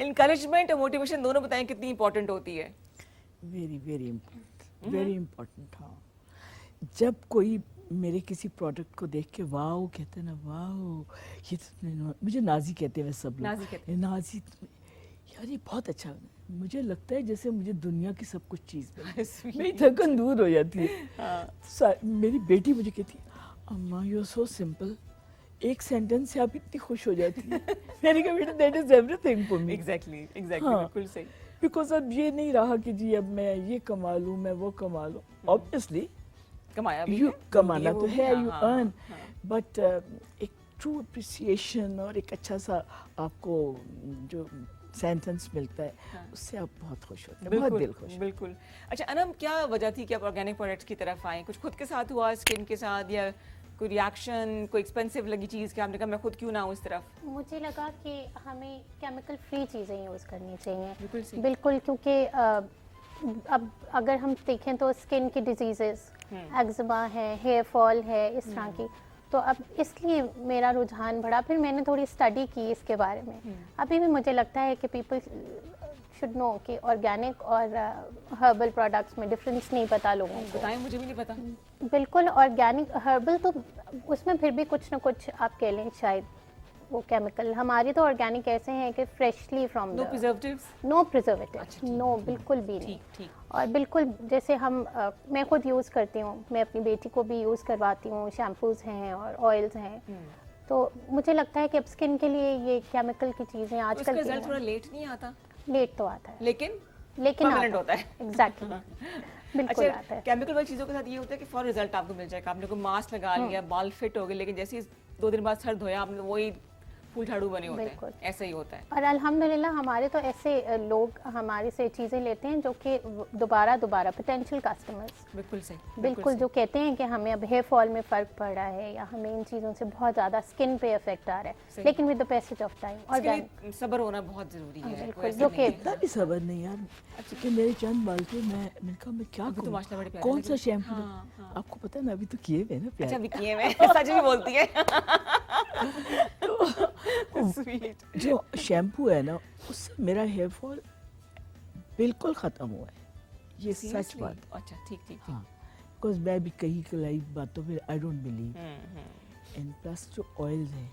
इनकरेजमेंट और मोटिवेशन दोनों बताएं कितनी इंपॉर्टेंट होती है। Very very important, very important. हाँ, जब कोई मेरे किसी प्रोडक्ट को देख के वाओ कहते हैं ना, वाओ ये तो मुझे नाजी कहते हैं, वैसे सब लोग नाजी कहते ये नाजी यार ये बहुत अच्छा है। मुझे लगता है जैसे मुझे दुनिया की सब कुछ चीज़ मेरी थकन दूर हो जाती है। मेरी बेटी मुझे कहती है अम्मा यू आर सो सिंपल, एक सेंटेंस से आप इतनी खुश हो जाती है। मैंने कहा बेटा that is everything for me. Exactly, हाँ। बिल्कुल सही। बिकॉज अब ये नहीं रहा कि जी अब मैं ये कमा लूँ, मैं वो कमा लूँ। ऑब्वियसली कमाया भी यू है, कमाना वो तो भी, है, हाँ, यू हाँ, अर्न, हाँ। बट एक ट्रू अप्रिसिएशन और एक अच्छा सा आपको जो सेंटेंस मिलता है, हाँ। उससे आप बहुत खुश होते हैं, बहुत दिल खुश। बिल्कुल। अच्छा अनम, क्या वजह थी कि आप ऑर्गेनिक प्रोडक्ट्स की तरफ आए? कुछ खुद के साथ हुआ, स्किन के साथ, या कोई रिएक्शन, कोई एक्सपेंसिव लगी चीज़ कि आपने कहा मैं खुद क्यों ना हूँ इस तरफ? मुझे लगा कि हमें केमिकल फ्री चीज़ें यूज़ करनी चाहिए। बिल्कुल सही। बिल्कुल, क्योंकि अब अगर हम देखें तो स्किन की डिजीजेस, एक्जिमा है, हेयर फॉल है, इस तरह की, तो अब इसलिए मेरा रुझान बढ़ा। फिर मैंने थोड़ी स्टडी की इसके बारे में। अभी भी मुझे लगता है कि पीपल शुड नो कि ऑर्गेनिक और हर्बल प्रोडक्ट्स में डिफरेंस नहीं पता लोगों को। बताएं, मुझे भी नहीं पता। बिल्कुल, ऑर्गेनिक हर्बल तो उसमें फिर भी कुछ ना कुछ आप कह लें शायद वो केमिकल। हमारी तो ऑर्गेनिक ऐसे हैं कि freshly from no preservatives? No preservative, अच्छा, ठीक, नो, बिल्कुल भी नहीं। ठीक ठीक। और बिल्कुल जैसे हम मैं खुद यूज़ करती हूँ, मैं अपनी बेटी को भी यूज़ करवाती हूँ, शैम्पूज हैं और ऑयल्स हैं। तो मुझे लगता है कि अब स्किन के लिए ये केमिकल की चीज़ें उसका आजकल रिजल्ट थोड़ा लेट नहीं आता, लेट तो आता है, लेकिन लेकिन permanent होता है। एग्जैक्टली, बिल्कुल आता अच्छा, है। केमिकल वाली चीज़ों के साथ ये होता है कि फॉर रिजल्ट आपको मिल जाएगा। आपने कोई मास्क लगा लिया, बाल फिट हो गए, लेकिन जैसे ही 2 दिन बाद सर धोया आपने, वही फूल झाड़ू बने होते हैं। बिल्कुल। ऐसा ही होता है। और अल्हम्दुलिल्लाह हमारे तो ऐसे लोग हमारे से चीज़ें लेते हैं जो कि दोबारा पोटेंशियल कस्टमर्स, बिल्कुल सही, बिल्कुल, जो कहते हैं कि हमें अब हेयर फॉल में फ़र्क पड़ रहा है या हमें इन चीज़ों से बहुत ज़्यादा स्किन पे इफेक्ट आ रहा सही। है, लेकिन with the passage of time इसके ऑर्गेनिक। लिए सब्र होना बहुत जरूरी है। बिल्कुल, कोई ऐसा जो नहीं कि है। इतना भी सबर नहीं यार, कि मेरे चंद बाल थे, मैंने कहा मैं क्या अभी तो करूं, माशाल्लाह बड़े प्यारे कौन लगे। सा शैम्पू हाँ, हाँ। आपको पता है ना, अभी तो किए हुए ना अच्छा प्यार। भी किए मैं सच भी बोलती है। स्वीट। जो शैम्पू है ना, उससे मेरा हेयर फॉल बिल्कुल ख़त्म हुआ है, ये सच बात है। अच्छा ठीक ठीक। हाँ, बिकॉज मैं भी कहीं कई बातों पे I don't believe, and plus जो ऑयल्स हैं,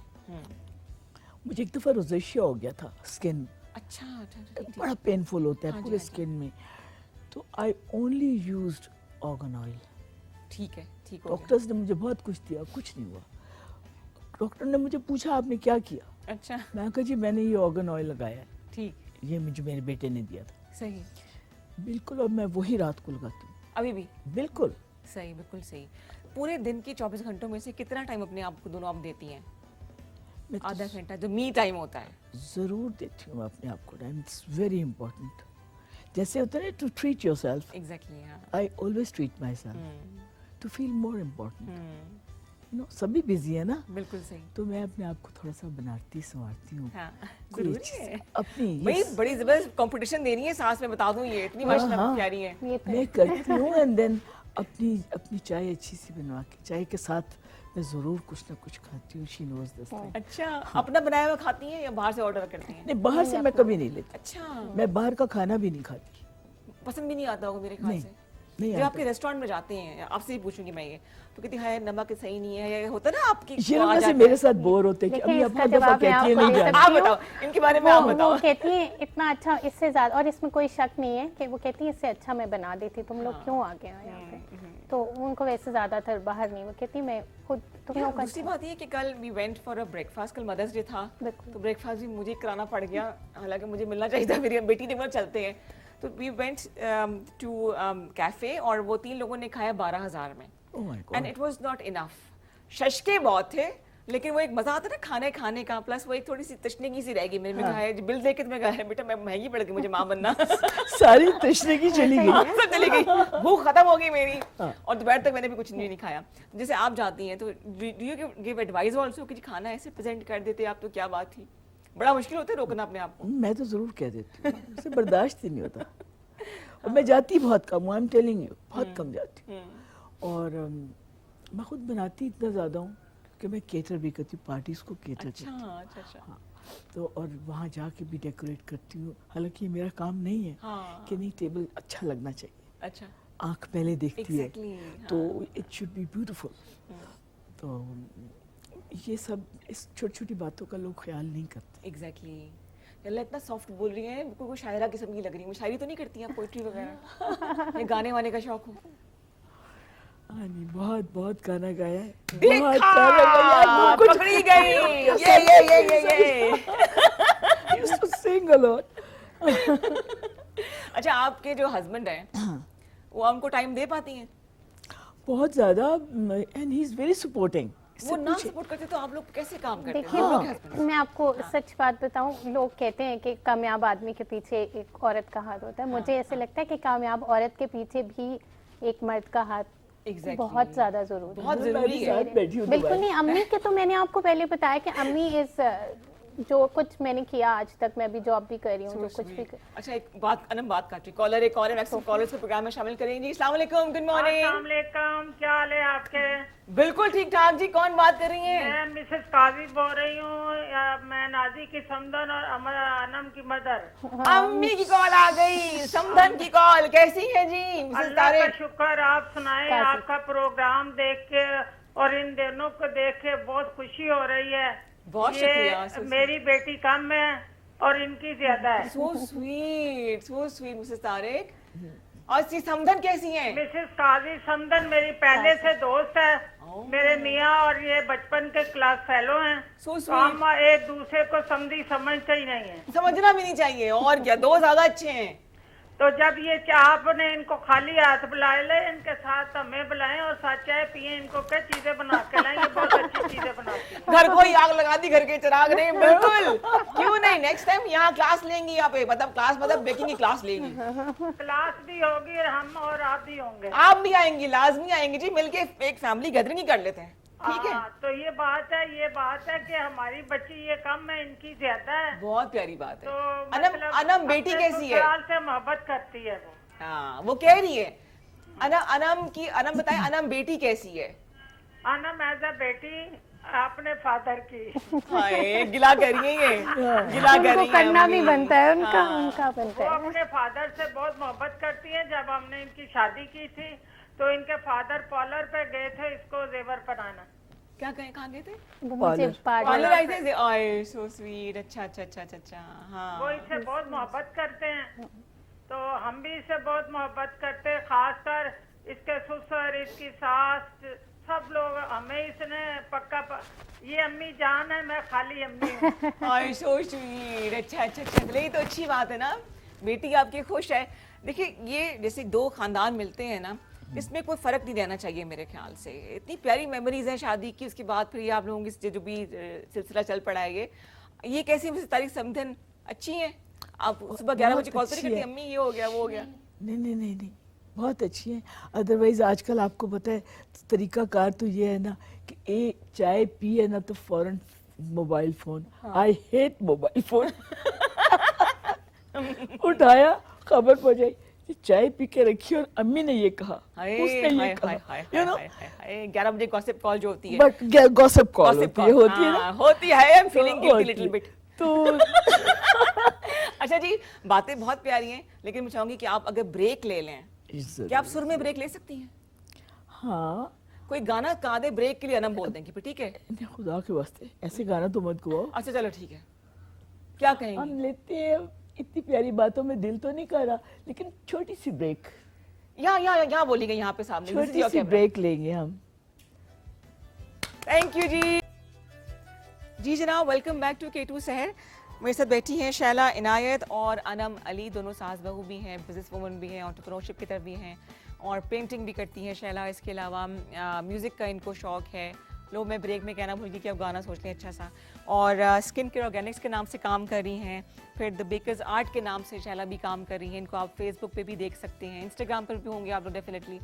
मुझे एक दफ़ा रोज़ेशिया हो गया था स्किन, अच्छा अच्छा ठीक बड़ा पेनफुल होता है हाँ जी, पूरे हाँ जी। स्किन में, तो I only used organ oil. ठीक है, ठीक हो गया। डॉक्टर्स ने मुझे बहुत कुछ दिया, कुछ नहीं हुआ। डॉक्टर ने मुझे पूछा आपने क्या किया, अच्छा मैं कहा जी मैंने ये ऑर्गन ऑयल लगाया है, ठीक, ये मुझे मेरे बेटे ने दिया था। सही। बिल्कुल, अब मैं वही रात को लगाती हूँ, अभी भी बिल्कुल। सही, बिल्कुल सही। पूरे दिन के 24 घंटों में से कितना टाइम अपने आप को दोनों आप देती हैं? मैं तो आधा घंटा जो मी टाइम होता है। ज़रूर देती हूँ अपने आप को टाइम, इट्स वेरी इंपॉर्टेंट। जैसे होता है to treat yourself, exactly, हाँ। I always treat myself to feel more important. No, सभी बिजी है ना, बिल्कुल सही। तो मैं अपने आप को थोड़ा सा बनाती संवारती हूँ। हाँ, कोई जरूरी चीज़ है। अपनी भाई yes, बड़ी जबरदस्त कंपटीशन दे रही है सास में, बता दूं, ये इतनी हाँ, माशाल्लाह हाँ। प्यारी है। ये तो मैं करती हूँ, एंड देन अपनी चाय अच्छी सी बनवा के, चाय के साथ मैं ज़रूर कुछ ना कुछ खाती हूँ। She knows this thing. अच्छा, अपना बनाया हुआ खाती हैं या बाहर से ऑर्डर करती हैं? नहीं, बाहर से मैं कभी नहीं लेती, अच्छा, मैं बाहर का खाना भी नहीं खाती। पसंद भी नहीं आता होगा मेरे ख्याल नहीं, से। नहीं जब आता। आपके रेस्टोरेंट में जाते हैं, आपसे ही पूछूंगी मैं, ये तो कहती है नमक सही नहीं है, या होता है ना आपकी ये लोग आ वैसे जाता मेरे है। साथ बोर होते हैं कि देखिए, अम्मी इसका अपना दफा जवाब मैं कहती है आपको नहीं दे जाना। आप बताओ, इनके बारे में आप वो बताओ। कहती हैं इतना अच्छा, इससे ज़्यादा, और इसमें कोई शक नहीं है कि वो कहती हैं इससे अच्छा मैं बना देती, तुम लोग क्यों आ गए हो यहाँ पे। तो उनको वैसे ज़्यादातर बाहर नहीं, वो कहती मैं खुद तुम लोगों का। दूसरी बात ये कि कल we went for a breakfast, कल मदर्स डे था, बिल्कुल। तो ब्रेकफास्ट भी मुझे कराना पड़ गया, हालांकि मुझे मिलना चाहिए था, मेरी बेटी ने बोला चलते हैं, तो वी वेंट टू कैफे, और वो 3 लोगों ने खाया 12,000 में, Oh my God. And it was not enough. शशके बहुत थे, लेकिन वो एक मजा आता है ना खाने का, प्लस वो एक थोड़ी सी तशनगी सी रहेगी मेरे में। कहा है बिल देख के मैं कहा बेटा मैं महंगी पड़ गई मुझे माँ बनना। सारी तशनगी चली गई। सब चली गई, भूख खत्म हो गई मेरी, हाँ। और दोपहर तक मैंने भी कुछ नहीं खाया। जैसे आप जाती हैं तो do you give advice also कि जी खाना ऐसे प्रेजेंट कर देते आप तो क्या बात थी? बड़ा मुश्किल होता है रोकना अपने आप को। मैं तो ज़रूर कह देती हूँ, मुझसे बर्दाश्त ही नहीं होता। और मैं जाती बहुत कम हूँ, आई एम टेलिंग यू, बहुत कम जाती हूँ। और मैं खुद बनाती इतना ज़्यादा हूँ कि मैं केटर भी करती हूँ, पार्टीज़ को केटर करती हूँ। अच्छा अच्छा। हाँ, तो और वहाँ जाके भी डेकोरेट करती हूँ, हालांकि ये मेरा काम नहीं है हाँ। कि नहीं, टेबल अच्छा लगना चाहिए, अच्छा, आँख पहले देखती Exactly, है, तो इट शुड बी ब्यूटीफुल। तो ये सब इस छोटी छोटी बातों का लोग ख्याल नहीं करते। एग्जैक्टली। अल्लाह इतना सॉफ्ट बोल रही है, बिल्कुल कोई शायरा किस्म की लग रही है। शायरी तो नहीं करती हैं, पोइट्री वगैरह? या गाने वाने का शौक हो? हाँ नहीं, बहुत बहुत गाना गाया है, बहुत देखा, गाना गाया है, कुछ पकड़ी गई। ये। used to sing a lot. अच्छा, आपके जो हस्बैंड हैं, वो उनको टाइम दे पाती हैं? बहुत ज़्यादा, and he is very supporting. वो ना सपोर्ट करते तो आप लोग कैसे काम करते हैं? देखिए, आप लोग के husband? मैं आपको सच बात बताऊं, लोग कहते हैं कि कामयाब आदमी के पीछे एक औरत का हाथ होता है। मुझे ऐसे लगता है कि कामयाब औरत के पीछे भी एक मर्द का हाथ Exactly. बहुत ज्यादा जरूरी है। बहुत मैं जरूरी भी है। साथ बैठी हूँ बिल्कुल दुबई। नहीं, अम्मी के तो मैंने आपको पहले बताया कि अम्मी इज जो कुछ मैंने किया आज तक, मैं अभी जॉब भी कर रही हूँ, So जो कुछ भी sweet. अच्छा, एक बात अनम बात काट रही, कॉलर एक और है, मैक्सिमम कॉलर्स को प्रोग्राम में शामिल करेंगे जी। अस्सलाम वालेकुम, गुड मॉर्निंग। अस्सलामुअलैकुम, क्या हाल है आपके? बिल्कुल ठीक ठाक जी, कौन बात कर रही हैं? मैं मिसेस काजी बोल रही हूँ। मैं नाजी की समदन और अनम की मदर। अम्मी की कॉल आ गई, समधन की कॉल। कैसी है जी मिसेस अल्लाह का तारिक? शुक्र, आप सुनाएं। काजी। आपका प्रोग्राम देख के और इन दोनों को देख के बहुत खुशी हो रही है। बहुत ये शुक्रिया, so मेरी बेटी कम है और इनकी ज्यादा है। So sweet Mrs Tariq. और सी समधन कैसी हैं? मिसेस काजी समदन मेरी पहले से दोस्त है। Oh. मेरे मियाँ और ये बचपन के क्लास फेलो हैं। So तो हम sweet. एक दूसरे को समझी समझते ही नहीं है। समझना भी नहीं चाहिए, और क्या, दो ज्यादा अच्छे हैं। तो जब ये आपने इनको खाली हाथ बुलाए ले, इनके साथ हमें बुलाएं और साथ चाय पिए। इनको क्या चीजें बना के लाएं, ये बहुत अच्छी चीजें बनाती हैं। घर को ही आग लगा दी, घर के चिराग नहीं। बिल्कुल, क्यों नहीं, नेक्स्ट टाइम यहाँ क्लास लेंगी आप, मतलब क्लास मतलब बेकिंग की क्लास लेंगी। क्लास भी होगी और हम और आप भी होंगे। आप भी आएंगी, लाजमी आएंगी जी, मिलके एक फैमिली गैदरिंग ही कर लेते हैं, ठीक है? तो ये बात है कि हमारी बच्ची ये कम है, इनकी ज्यादा है। बहुत प्यारी बात है। तो अनम बेटी अपने कैसी है? ससुराल से मोहब्बत करती है वो। हाँ, वो कह रही है। अनम बताए, अनम बेटी कैसी है? अनम एज अ बेटी अपने फादर की। हाय, गिला कर रही है ये, गिला कर रही उनको है करना भी अम्मी। बनता है उनका, हाँ। उनका वो बनता है। अपने फादर से बहुत मोहब्बत करती है। जब हमने इनकी शादी की थी तो इनके फादर पार्लर पे गए थे इसको जेवर बनाना। क्या कहें, कहाँ गए थे? वो मुझे पार्लर पार्लर आए थे। आए, सो स्वीट। अच्छा, वो हाँ। इससे बहुत मोहब्बत करते हैं, तो हम भी इससे बहुत मोहब्बत करते हैं। खासकर इसके ससुर, इसकी सास, सब लोग हमें इसने ये अम्मी जान है, मैं खाली अम्मी हूँ। आए, सो स्वीट। अच्छा, चलिए, ये तो अच्छी बात है ना, बेटी आपकी खुश है। देखिए, ये जैसे दो खानदान मिलते हैं ना, इसमें कोई फर्क नहीं रहना चाहिए मेरे ख्याल से। इतनी प्यारी मेमोरीज हैं शादी की, उसके बाद फिर ये आप लोगों की जो भी सिलसिला चल पड़ा है, ये कैसी मिसेस तारिक समधन अच्छी हैं? आप सुबह 11 बजे कॉल तो नहीं अच्छी करती, है। अम्मी ये हो गया, वो हो गया? नहीं, बहुत अच्छी हैं। अदरवाइज आजकल आपको पता है तरीका कार तो ये है ना कि एक चाय पिए ना तो फौरन mobile phone. I hate mobile phone. उठाया, खबर पहुंचाई, चाय पी के रखी और अम्मी ने ये कहा, उसने ये कहा, यू नो। 11 बजे गॉसिप कॉल जो होती है, बट गॉसिप कॉल होती है ना, हाँ, होती है। I am feeling guilty little bit. तो अच्छा जी, बातें बहुत प्यारी हैं, लेकिन मैं चाहूंगी कि आप अगर ब्रेक ले लें, क्या आप सुर में ब्रेक ले सकती हैं? हाँ, कोई गाना गा दे ब्रेक के लिए, अनम बोल देंगे फिर, ठीक है? नहीं, खुदा के वास्ते ऐसे गाना तो मत गाओ। अच्छा चलो ठीक है, क्या कहेंगे? हम लेते हैं, इतनी प्यारी बातों में दिल तो नहीं कर रहा, लेकिन छोटी सी ब्रेक, यहाँ बोलिएगा, यहाँ पे सामने। छोटी सी ब्रेक लेंगे हम। थैंक यू जी जनाब, वेलकम बैक टू K2 शहर। मेरे साथ बैठी हैं शैला इनायत और अनम अली, दोनों सास बहू भी हैं, बिजनेस वूमन भी हैं, एंटरप्रेन्योरशिप की तरफ भी हैं और पेंटिंग भी करती हैं शैला। इसके अलावा म्यूज़िक का इनको शौक़ है। लो, मैं ब्रेक में कहना भूल गई कि अब गाना सोच लें अच्छा सा। और स्किन केयर ऑर्गेनिक्स के नाम से काम कर रही हैं, फिर द बेकर्स आर्ट के नाम से शैला भी काम कर रही हैं। इनको आप फेसबुक पे भी देख सकते हैं, इंस्टाग्राम पर भी होंगे आप लोग डेफिनेटली।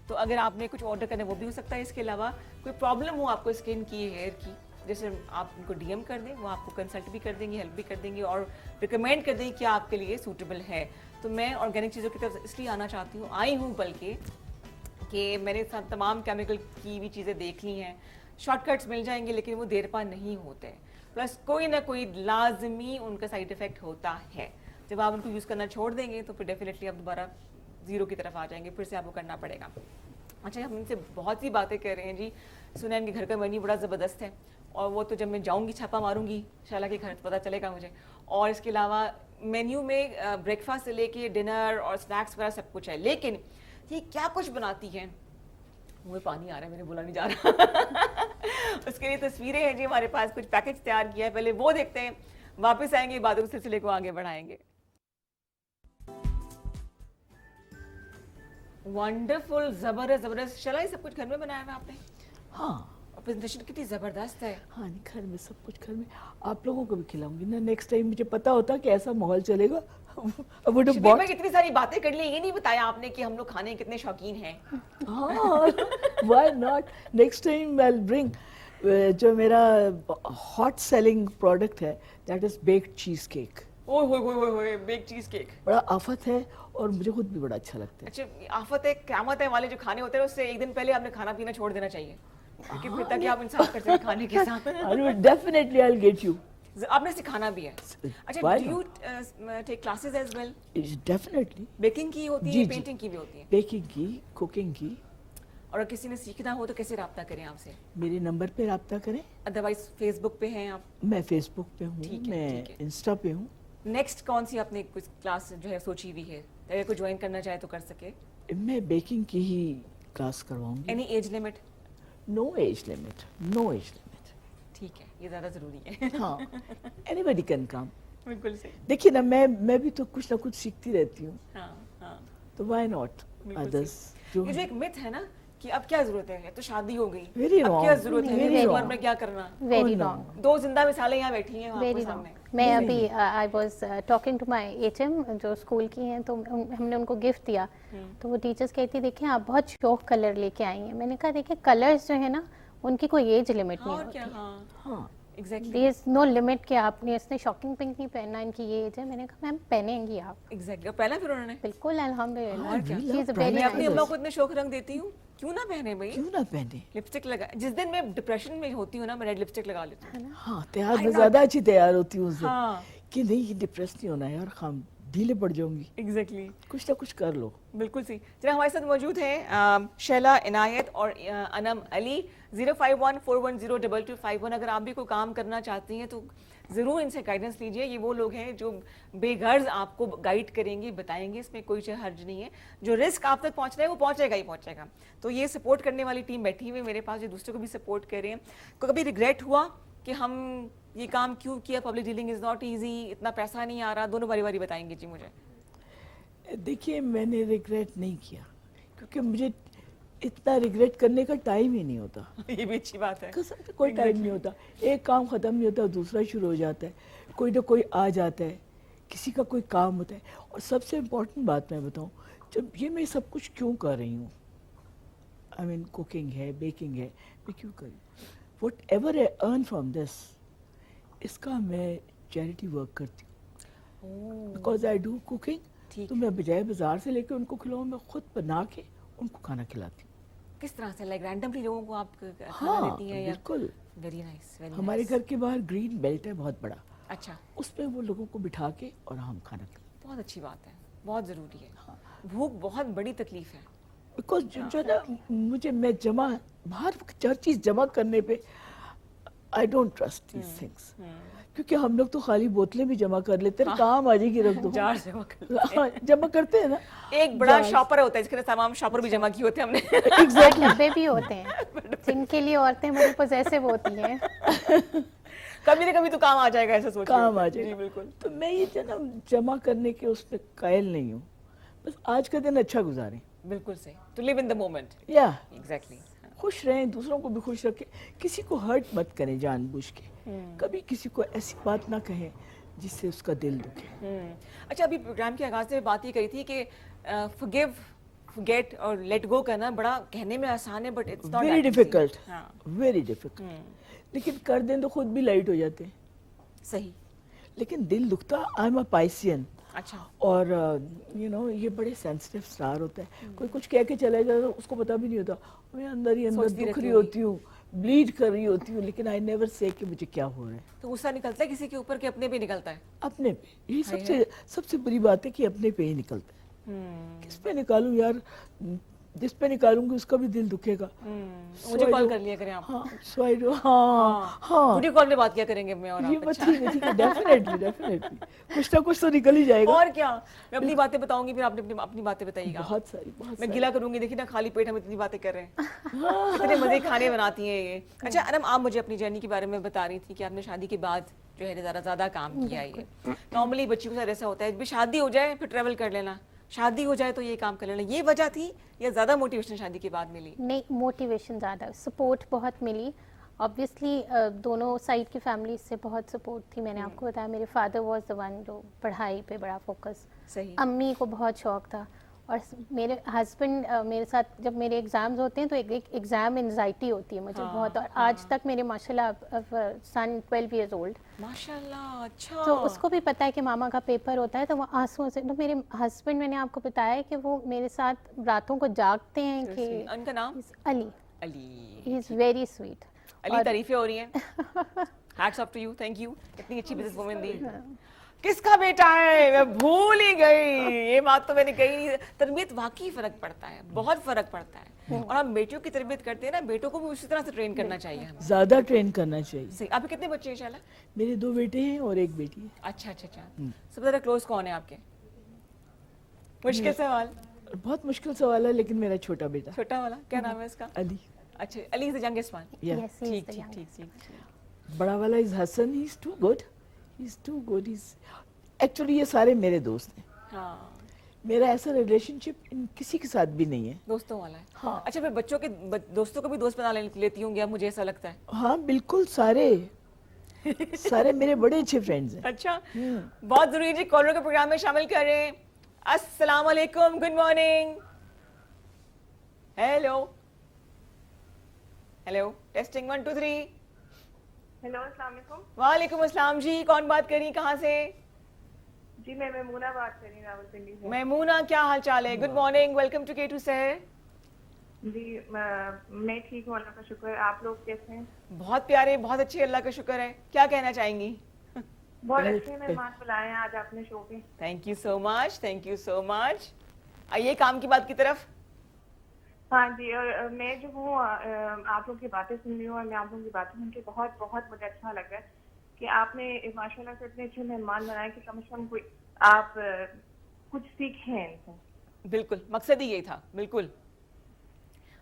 तो अगर आपने कुछ ऑर्डर करना है वो भी हो सकता है। इसके अलावा कोई प्रॉब्लम हो आपको स्किन की, हेयर की, जैसे आप उनको DM कर दें, वो आपको कंसल्ट भी कर देंगी, हेल्प भी कर देंगी और रिकमेंड कर देंगी क्या आपके लिए सूटेबल है। तो मैं ऑर्गेनिक चीज़ों की तरफ इसलिए आना चाहती हूँ, आई हूँ बल्कि कि मैंने साथ तमाम केमिकल की भी चीज़ें देख ली हैं। शॉर्टकट्स मिल जाएंगे लेकिन वो देर पा नहीं होते, प्लस कोई ना कोई लाजमी उनका साइड इफ़ेक्ट होता है। जब आप उनको यूज़ करना छोड़ देंगे तो फिर डेफिनेटली आप दोबारा ज़ीरो की तरफ आ जाएंगे, फिर से आपको करना पड़ेगा। अच्छा, हम इनसे बहुत सी बातें कर रहे हैं जी। सुना इनके घर का मेन्यू बड़ा ज़बरदस्त है और वो तो जब मैं जाऊंगी छापा मारूंगी शैला के घर तो पता चलेगा मुझे। और इसके अलावा मेन्यू में ब्रेकफास्ट से लेके डिनर और स्नैक्स वगैरह सब कुछ है, लेकिन ये क्या कुछ बनाती हैं, मुझे पानी आ रहा है, मैंने बोला नहीं जा रहा। उसके लिए तस्वीरें हैं जी हमारे पास, कुछ पैकेज तैयार किया है, पहले वो देखते हैं, वापस आएंगे, बातों के सिलसिले को आगे बढ़ाएंगे। वंडरफुल, जबरदस्त जबरदस्त। शैला, ये सब कुछ घर में बनाया हुआ आपने? हाँ और प्रेजेंटेशन कितनी जबरदस्त है। हाँ, नहीं, घर में सब कुछ घर में। आप लोगों को भी खिलाऊंगी ना नेक्स्ट टाइम। मुझे पता होता कि ऐसा माहौल चलेगा। I would have Shabir bought- भाई, कितनी सारी बातें कर ली, ये नहीं बताया आपने कि हम लोग खाने के कितने शौकीन हैं। हाँ, why not? Next time I'll bring जो मेरा hot selling product है, that is baked cheese cake. ओए होए होए होए होए, बेक चीज केक। बड़ा आफत है और मुझे खुद भी बड़ा अच्छा लगता है। अच्छा, आफत है, क़यामत है वाले जो खाने होते हैं उससे एक दिन पहले आपने खाना पीना छोड़ देना चाहिए, क्योंकि फिर ताकि आप इंसाफ कर सकें खाने के साथ। I will definitely I'll get you. आपने सिखाना भी है। अच्छा, Why do you take classes as well? Definitely. Baking की होती जी, है, जी। पेंटिंग की भी होती है? बेकिंग की, कुकिंग की। और अगर किसी ने सीखना हो तो कैसे राब्ता करें आपसे? मेरे नंबर पे रब्ता करें। अदरवाइज फेसबुक पे हैं आप? मैं फेसबुक पे हूँ, ठीक है, मैं ठीक है। इंस्टा पे हूँ। नेक्स्ट कौन सी आपने कुछ क्लास जो है सोची हुई है, अगर कोई ज्वाइन करना चाहे तो कर सके? मैं बेकिंग की ही क्लास करवाऊंगी। Any age limit? No age limit, no age limit. ठीक है, ये ज़्यादा ज़रूरी है। हाँ, एनीबॉडी कैन कम। बिल्कुल सही। देखिए ना, मैं भी तो कुछ ना कुछ सीखती रहती हूँ, हाँ हाँ, तो व्हाई नॉट बिल्कुल अदर्स। ये जो एक मिथ है ना कि अब क्या जरूरत है, तो शादी हो गई, Very अब wrong, क्या जरूरत है, very मेरी उम्र wrong. में क्या करना। Very no. रॉन्ग, दो जिंदा मिसालें यहाँ बैठी हैं आपके वेरी सामने। रॉन्ग। मैं अभी I was talking to my HM जो स्कूल की हैं, तो हमने उनको गिफ्ट दिया, तो वो टीचर्स कहती देखिए आप बहुत शौक कलर लेके आई हैं। मैंने कहा देखिए कलर्स जो है ना उनकी कोई एज लिमिट हाँ, नहीं और होती। क्या, हाँ हाँ, exactly there is no limit कि आपने इसने शॉकिंग पिंक नहीं पहनना, इनकी ये एज है। मैंने कहा मैम पहनेंगी आप, एग्जैक्टली। और पहना फिर उन्होंने? बिल्कुल अल्हम्दुलिल्लाह। और क्या? She is a मैं very मैं अपनी nice- अम्मा को इतने शौक रंग देती हूँ, क्यों ना पहने भाई। क्यों ना पहने। लिपस्टिक लगा, जिस दिन मैं डिप्रेशन में होती हूँ ना, मैं रेड लिपस्टिक लगा लेती हूँ। हाँ, तैयार Why मैं not? ज्यादा अच्छी तैयार होती हूँ उस दिन हाँ कि नहीं, ये डिप्रेस नहीं होना यार, हम ढीले पड़ जाऊंगी, एग्जैक्टली, कुछ ना कुछ कर लो। बिल्कुल सही। जरा हमारे साथ मौजूद हैं शैला इनायत और अनम अली। 0514102251। अगर आप भी कोई काम करना चाहती हैं तो ज़रूर इनसे गाइडेंस लीजिए। ये वो लोग हैं जो बेगर्ज आपको गाइड करेंगे, बताएंगे, इसमें कोई हर्ज नहीं है। जो रिस्क आप तक पहुंच रहा है वो पहुंचेगा ही पहुंचेगा। तो ये सपोर्ट करने वाली टीम बैठी हुई है मेरे पास, जो दूसरों को भी सपोर्ट कर रहे हैं। कभी रिग्रेट हुआ कि हम ये काम क्यों किया? Public dealing is not easy, इतना पैसा नहीं आ रहा। दोनों बारी बारी बताएंगे जी मुझे। देखिए, मैंने रिग्रेट नहीं किया, क्योंकि मुझे इतना रिग्रेट करने का टाइम ही नहीं होता। ये भी अच्छी बात है। कसम से कोई टाइम नहीं होता। एक काम खत्म नहीं होता, दूसरा शुरू हो जाता है, कोई ना कोई आ जाता है, किसी का कोई काम होता है। और सबसे इम्पोर्टेंट बात मैं बताऊं, जब ये मैं सब कुछ क्यों कर रही हूँ, आई मीन कुकिंग है, बेकिंग है, मैं क्यों कर रही हूँ? What ever I earn from this, इसका मैं चैरिटी वर्क करती हूँ। बिकॉज आई डू कुकिंग, ठीक तो मैं बजाय बाजार से लेकर उनको खिलाऊं, मैं खुद बना के उनको खाना खिलाती हूँ। किस तरह से, लाइक रैंडमली लोगों को आप खाना हाँ, देती हैं या? बिल्कुल। वेरी नाइस, वेरी हमारे घर के बाहर ग्रीन बेल्ट है बहुत बड़ा, अच्छा, उसमें वो लोगों को बिठा के और हम खाना खिलाते। बहुत अच्छी बात है, बहुत ज़रूरी है। भूख बहुत बड़ी तकलीफ है। बिकॉज जो ना मुझे, मैं जमा बाहर हर चीज़ जमा करने पे I don't trust these things, क्योंकि हम लोग तो खाली बोतलें भी जमा कर लेते हैं, काम आ जाएगी रख दो। जार जमा कर, हाँ, जमा करते हैं ना। एक बड़ा जार। शॉपर होता है जिसके तमाम शॉपर भी जमा किए होते हैं हमने। और डब्बे भी होते हैं जिनके लिए औरतें बड़ी पॉसेसिव होती हैं। कभी ना कभी तो काम आ जाएगा, ऐसा सोच काम आ जी जाएगा। बिल्कुल। तो मैं ये जो ना जमा करने के उसमें कायल नहीं हूँ, बस आज का दिन अच्छा गुजारें, बिल्कुल सही, to live in the moment. या एग्जैक्टली। खुश रहें, दूसरों को भी खुश रखें, किसी को हर्ट मत करें जानबूझ के, कभी किसी को ऐसी बात ना कहें जिससे उसका दिल दुखे। अच्छा, अभी प्रोग्राम के आगाज में बात ये करी थी कि फॉरगिव, फॉरगेट और लेट गो करना बड़ा कहने में आसान है, but it's not very difficult, हाँ, वेरी डिफिकल्ट। लेकिन कर दें तो खुद भी लाइट हो जाते हैं, सही। लेकिन दिल दुखता। आई एम अ पाइसियन, अच्छा, और यू नो ये बड़े सेंसिटिव स्टार होता है, कोई कुछ कह के चला जाए तो उसको पता भी नहीं होता, मैं अंदर ही अंदर सोचती दुख रहती रही होगी। होती हूँ, ब्लीड कर रही होती हूँ, लेकिन आई नेवर से कि मुझे क्या हो रहा है। तो गुस्सा निकलता है किसी के ऊपर कि अपने पे निकलता है? अपने पे, यही सबसे बुरी बात है कि अपने पे ही निकलता है। किस पे निकालूं यार, जिस पे निकालूंगी उसका भी दिल दुखेगा। मुझे कॉल कर लिया करें आप। हाँ, so I do- हाँ, हाँ, वीडियो कॉल में बात किया करेंगे मैं और ये आप। बात ठीक है, ठीक है, डेफिनेटली डेफिनेटली कुछ ना कुछ तो निकल ही जाएगा। और क्या, मैं अपनी बातें बताऊंगी, फिर आपने अपनी बातें बताइएगा। बहुत सारी, बहुत मैं सारी। गिला करूंगी, देखिए ना खाली पेट हम इतनी बातें कर रहे हैं। इतने मजे खाने बनाती हैं ये। अच्छा अनम, आप मुझे अपनी जर्नी के बारे में बता रही थी कि आपने शादी के बाद जो है ज़्यादा काम किया है। नॉर्मली बच्चियों के साथ ऐसा होता है, जब शादी हो जाए फिर ट्रैवल कर लेना, शादी हो जाए तो ये काम कर लेना, ये वजह थी या ज़्यादा मोटिवेशन शादी के बाद मिली? नहीं, मोटिवेशन ज़्यादा, सपोर्ट बहुत मिली। ऑब्वियसली दोनों साइड की फैमिली से बहुत सपोर्ट थी। मैंने आपको बताया मेरे फादर वाज द वन जो पढ़ाई पे बड़ा फोकस, सही। अम्मी को बहुत शौक था, और मेरे हस्बैंड मेरे साथ जब मेरे एग्ज़ाम्स होते हैं तो एक एग्ज़ाम एंजाइटी होती है मुझे बहुत, और आज तक मेरे माशाल्लाह सन 12 इयर्स ओल्ड, माशाल्लाह, अच्छा। तो उसको भी पता है कि मामा का पेपर होता है, तो वो आंसुओं से, तो मेरे हस्बैंड, मैंने आपको बताया है कि वो मेरे साथ रातों को जागते हैं So कि sweet. उनका नाम? Ali, Ali. He is very sweet. Ali, तारीफें हो रही हैं। Hats off to you, thank you, इतनी अच्छी बिजनेस वुमन दी। किसका बेटा है, मैं भूल ही गई, ये बात तो मैंने कही नहीं। तरबियत वाकई फर्क पड़ता है, बहुत फर्क पड़ता है, और हम बेटियों की तरबियत करते हैं ना, बेटों को भी उसी तरह से ट्रेन करना चाहिए हमें। ज़्यादा ट्रेन करना चाहिए। सही। आपके कितने बच्चे हैं शाला? मेरे 2 बेटे हैं और 1 बेटी है। अच्छा अच्छा अच्छा। सबसे ज्यादा क्लोज कौन है आपके? मुश्किल सवाल। बहुत मुश्किल सवाल है, लेकिन मेरा छोटा बेटा छोटा वाला क्या नाम है उसका? अली, अच्छा, Ali is the youngest one. या Yes, he is ठीक the ठीक youngest. ठीक ठीक। बड़ा वाला is Hasan, he is too good, he is too good, is actually ये सारे मेरे दोस्त हैं। हाँ, मेरा ऐसा रिलेशनशिप इन किसी के साथ भी नहीं है। दोस्तों वाला है। हाँ। अच्छा, फिर बच्चों के दोस्तों को भी दोस्त बना लेती होंगी आप, मुझे ऐसा लगता है। हाँ बिल्कुल, सारे सारे मेरे बड़े अच्छे फ्रेंड्स हैं। अच्छा, बहुत जरूरी जी, कॉलर के प्रोग्राम में शामिल करें। अस्सलाम वालेकुम, good morning, hello hello, testing 1 2 3। Hello, अस्सलाम वालेकुम। वालेकुम अस्सलाम जी, कौन बात करी, कहाँ से? जी, मैं मैमूना बात कर रही हूँ रावलपिंडी से। मैमूना, क्या हाल चाल है? गुड मॉर्निंग, वेलकम टू के टू सहर। जी, मैं ठीक हूँ, अल्लाह का शुक्र। आप लोग कैसे हैं? बहुत प्यारे, बहुत अच्छे, अल्लाह का शुक्र है। क्या कहना चाहेंगी? बहुत अच्छे मेहमान बुलाए हैं आज आपने शो पे। Thank you so much, thank you so much. आइए काम की बात की तरफ। हाँ जी, और मैं जो हूँ आप लोग की बातें सुन रही हूँ, और मैं आप लोगों की बातें सुन के बहुत बहुत मुझे अच्छा लग रहा है कि आपने माशाल्लाह से इतने अच्छे मेहमान बनाए कि कम से कम कोई आप कुछ सीखें इनसे। बिल्कुल, मकसद ही यही था, बिल्कुल। जी,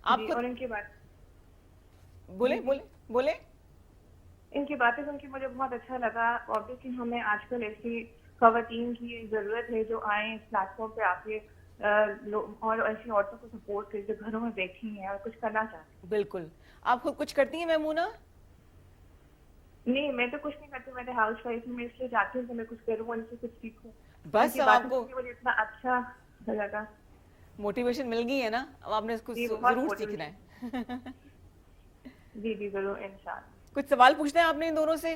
आपको और इनकी बात बोले बोले बोले। इनकी बातें सुन के मुझे बहुत अच्छा लगा। ऑब्वियसली हमें आजकल ऐसी खवातीन की ज़रूरत है जो आए इस प्लेटफॉर्म पे आके और ऐसी औरतों को सपोर्ट करें जो घरों में बैठी हैं और कुछ करना चाहती हैं। बिल्कुल। आप खुद कुछ करती हैं मैमूना? नहीं, मैं तो कुछ नहीं करती, मैं तो हाउस वाइफ हूँ। मैं इसलिए चाहती हूँ कि मैं कुछ करूँ, उनसे कुछ सीखूँ। बस इनकी अब बातें आपको सुन के मुझे इतना अच्छा लगा। मोटिवेशन मिल गई है ना, अब आपने कुछ जी, बहुत जरूर motivation। सीखना है। जी जी, जरूर, इंशाल्लाह। कुछ सवाल पूछना है आपने इन दोनों से?